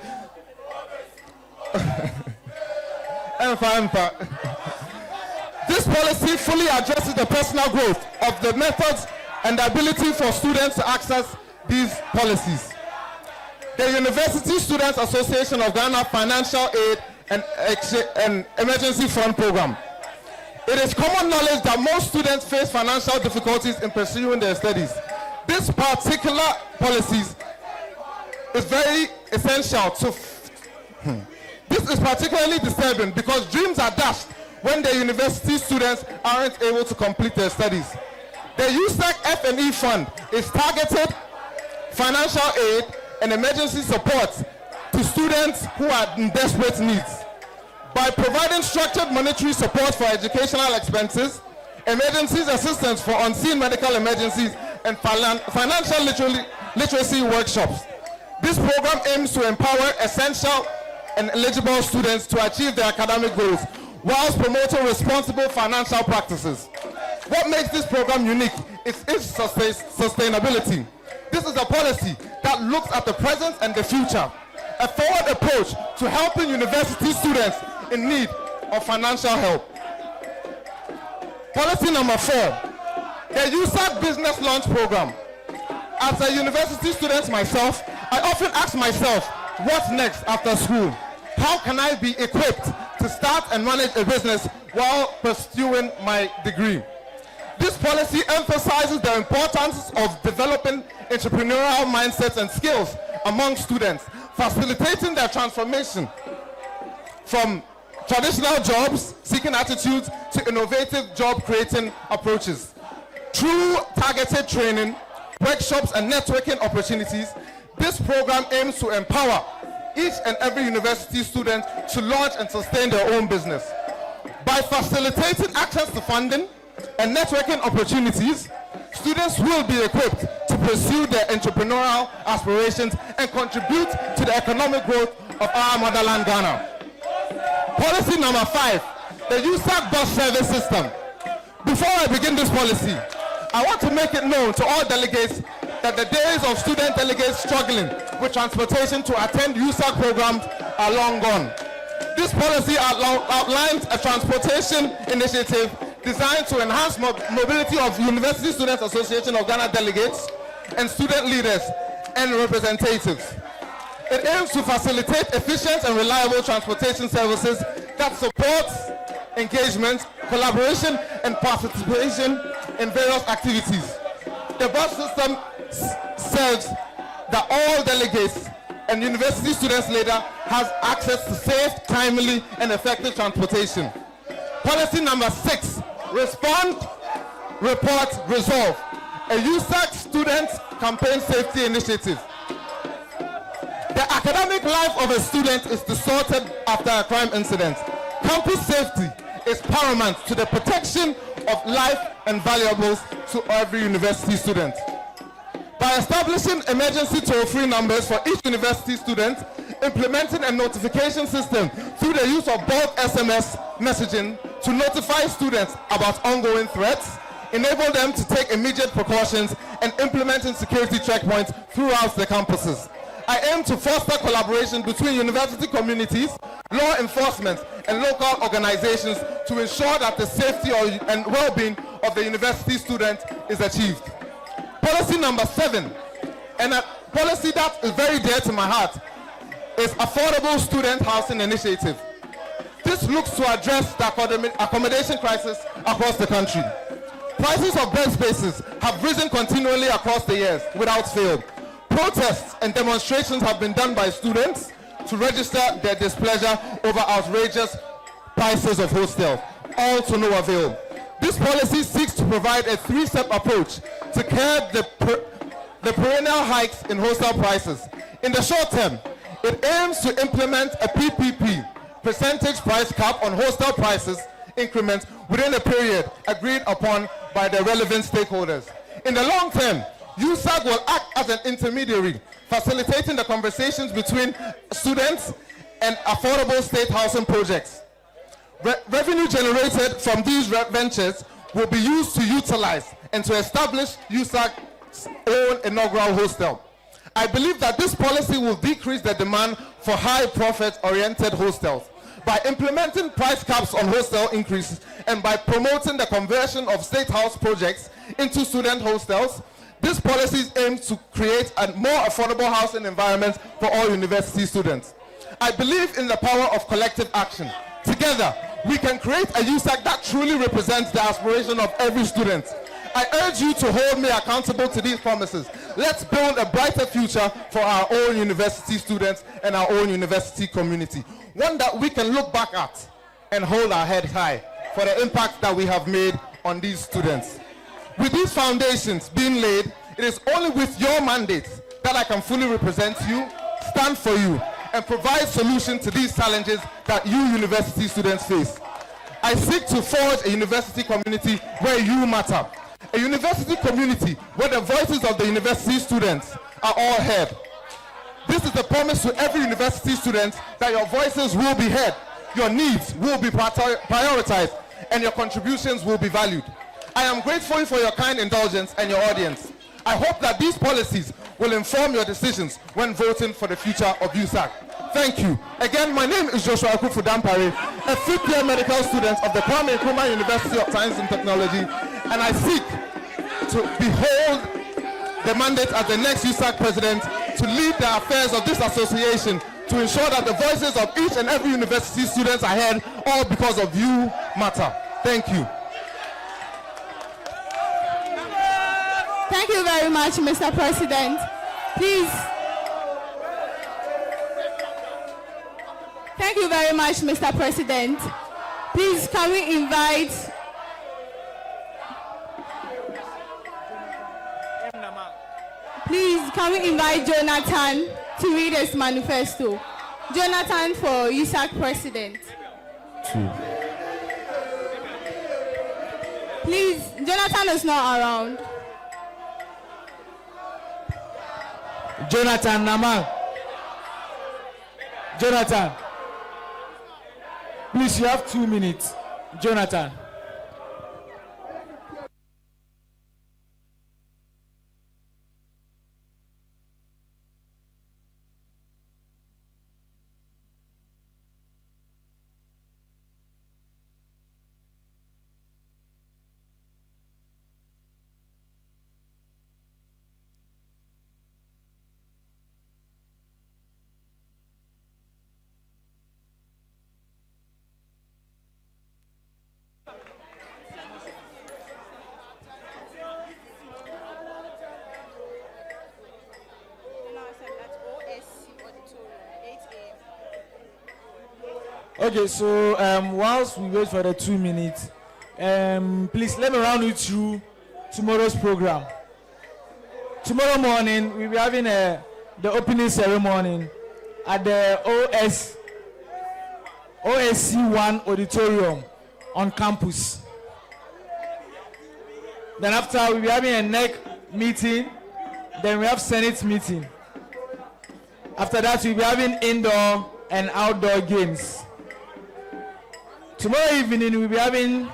This policy fully addresses the personal growth of the methods and the ability for students to access these policies. The University Students Association of Ghana Financial Aid and Emergency Fund Program. It is common knowledge that most students face financial difficulties in pursuing their studies. This particular policy is very essential to This is particularly disturbing because dreams are dashed when the university students aren't able to complete their studies. The USAG F&E Fund is targeted financial aid and emergency support to students who are in desperate needs. By providing structured monetary support for educational expenses, emergencies assistance for unseen medical emergencies, and financial literacy workshops. This program aims to empower essential and eligible students to achieve their academic goals whilst promoting responsible financial practices. What makes this program unique is its sustainability. This is a policy that looks at the present and the future, a forward approach to helping university students in need of financial help. Policy number 4, the USAG Business Launch Program. As a university student myself, I often ask myself, what's next after school? How can I be equipped to start and manage a business while pursuing my degree? This policy emphasizes the importance of developing entrepreneurial mindsets and skills among students, facilitating their transformation from traditional jobs seeking attitudes to innovative job creating approaches. Through targeted training, workshops and networking opportunities, this program aims to empower each and every university student to launch and sustain their own business. By facilitating access to funding and networking opportunities, students will be equipped to pursue their entrepreneurial aspirations and contribute to the economic growth of our motherland, Ghana. Policy number 5, the USAG bus service system. Before I begin this policy, I want to make it known to all delegates that the days of student delegates struggling with transportation to attend USAG programs are long gone. This policy outlines a transportation initiative designed to enhance mobility of University Students Association of Ghana delegates and student leaders and representatives. It aims to facilitate efficient and reliable transportation services that supports engagement, collaboration, and participation in various activities. The bus system serves that all delegates and university students later has access to safe, timely, and effective transportation. Policy number 6, respond, report, resolve. A USAG student campaign safety initiative. The academic life of a student is distorted after a crime incident. Campus safety is paramount to the protection of life and valuables to every university student. By establishing emergency toll-free numbers for each university student, implementing a notification system through the use of bulk SMS messaging to notify students about ongoing threats, enable them to take immediate precautions, and implementing security checkpoints throughout the campuses. I aim to foster collaboration between university communities, law enforcement, and local organizations to ensure that the safety and well-being of the university student is achieved. Policy number 7, and a policy that is very dear to my heart, is Affordable Student Housing Initiative. This looks to address the accommodation crisis across the country. Prices of bed spaces have risen continually across the years without fail. Protests and demonstrations have been done by students to register their displeasure over outrageous prices of hostels, all to no avail. This policy seeks to provide a 3-step approach to curb the perennial hikes in hostel prices. In the short term, it aims to implement a PPP, percentage price cap on hostel prices increments within a period agreed upon by the relevant stakeholders. In the long term, USAG will act as an intermediary, facilitating the conversations between students and affordable state housing projects. Revenue generated from these ventures will be used to utilize and to establish USAG's own inaugural hostel. I believe that this policy will decrease the demand for high profit-oriented hostels. By implementing price caps on hostel increases and by promoting the conversion of state house projects into student hostels, this policy aims to create a more affordable housing environment for all university students. I believe in the power of collective action. Together, we can create a USAG that truly represents the aspiration of every student. I urge you to hold me accountable to these promises. Let's build a brighter future for our own university students and our own university community. One that we can look back at and hold our head high for the impact that we have made on these students. With these foundations being laid, it is only with your mandate that I can fully represent you, stand for you, and provide solutions to these challenges that you university students face. I seek to forge a university community where you matter. A university community where the voices of the university students are all heard. This is a promise to every university student that your voices will be heard, your needs will be prioritized, and your contributions will be valued. I am grateful for your kind indulgence and your audience. I hope that these policies will inform your decisions when voting for the future of USAG. Thank you. Again, my name is Joshua Akufu Dampare, a fifth-year medical student of the Kwame Nkrumah University of Science and Technology, and I seek to behold the mandate as the next USAG president to lead the affairs of this association to ensure that the voices of each and every university students are heard, all because of you matter. Thank you. Thank you very much, Mr. President. Please. Thank you very much, Mr. President. Please, can we invite Jonathan to read his manifesto? Jonathan for USAG President. Please, Jonathan is not around. Jonathan Namang. Jonathan. Please, you have 2 minutes. Jonathan. Okay, so whilst we wait for the 2 minutes, please let me run you through tomorrow's program. Tomorrow morning, we'll be having the opening ceremony at the OSC1 auditorium on campus. Then after, we'll be having a NEC meeting. Then we have Senate meeting. After that, we'll be having indoor and outdoor games. Tomorrow evening, we'll be having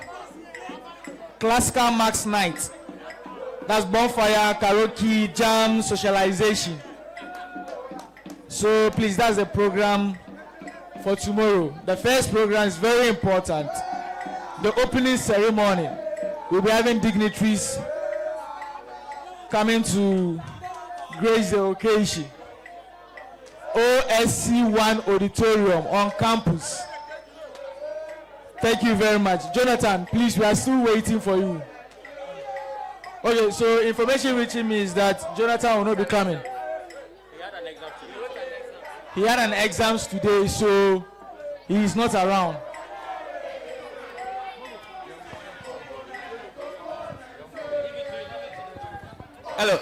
classical max night. That's bonfire, karaoke, jam, socialization. So please, that's the program for tomorrow. The first program is very important. The opening ceremony. We'll be having dignitaries coming to grace the occasion. OSC1 Auditorium on campus. Thank you very much. Jonathan, please, we are still waiting for you. Okay, so information reaching me is that Jonathan will not be coming. He had an exam today, so he is not around. Hello.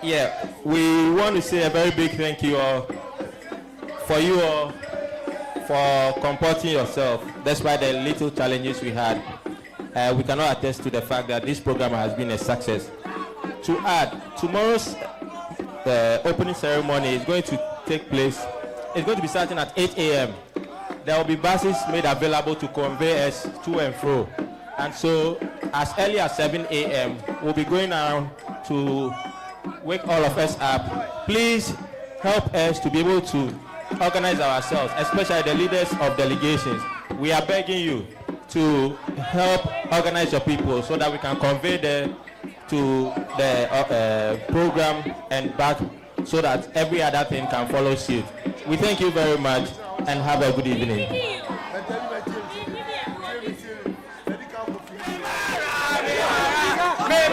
Yeah, we want to say a very big thank you all for you all for comporting yourself despite the little challenges we had. We cannot attest to the fact that this program has been a success. To add, tomorrow's opening ceremony is going to take place. It's going to be starting at 8 a.m. There will be buses made available to convey us to and fro. And so, as early as 7 a.m., we'll be going around to wake all of us up. Please help us to be able to organize ourselves, especially the leaders of delegations. We are begging you to help organize your people so that we can convey them to the program and back so that every other thing can follow suit. We thank you very much and have a good evening. May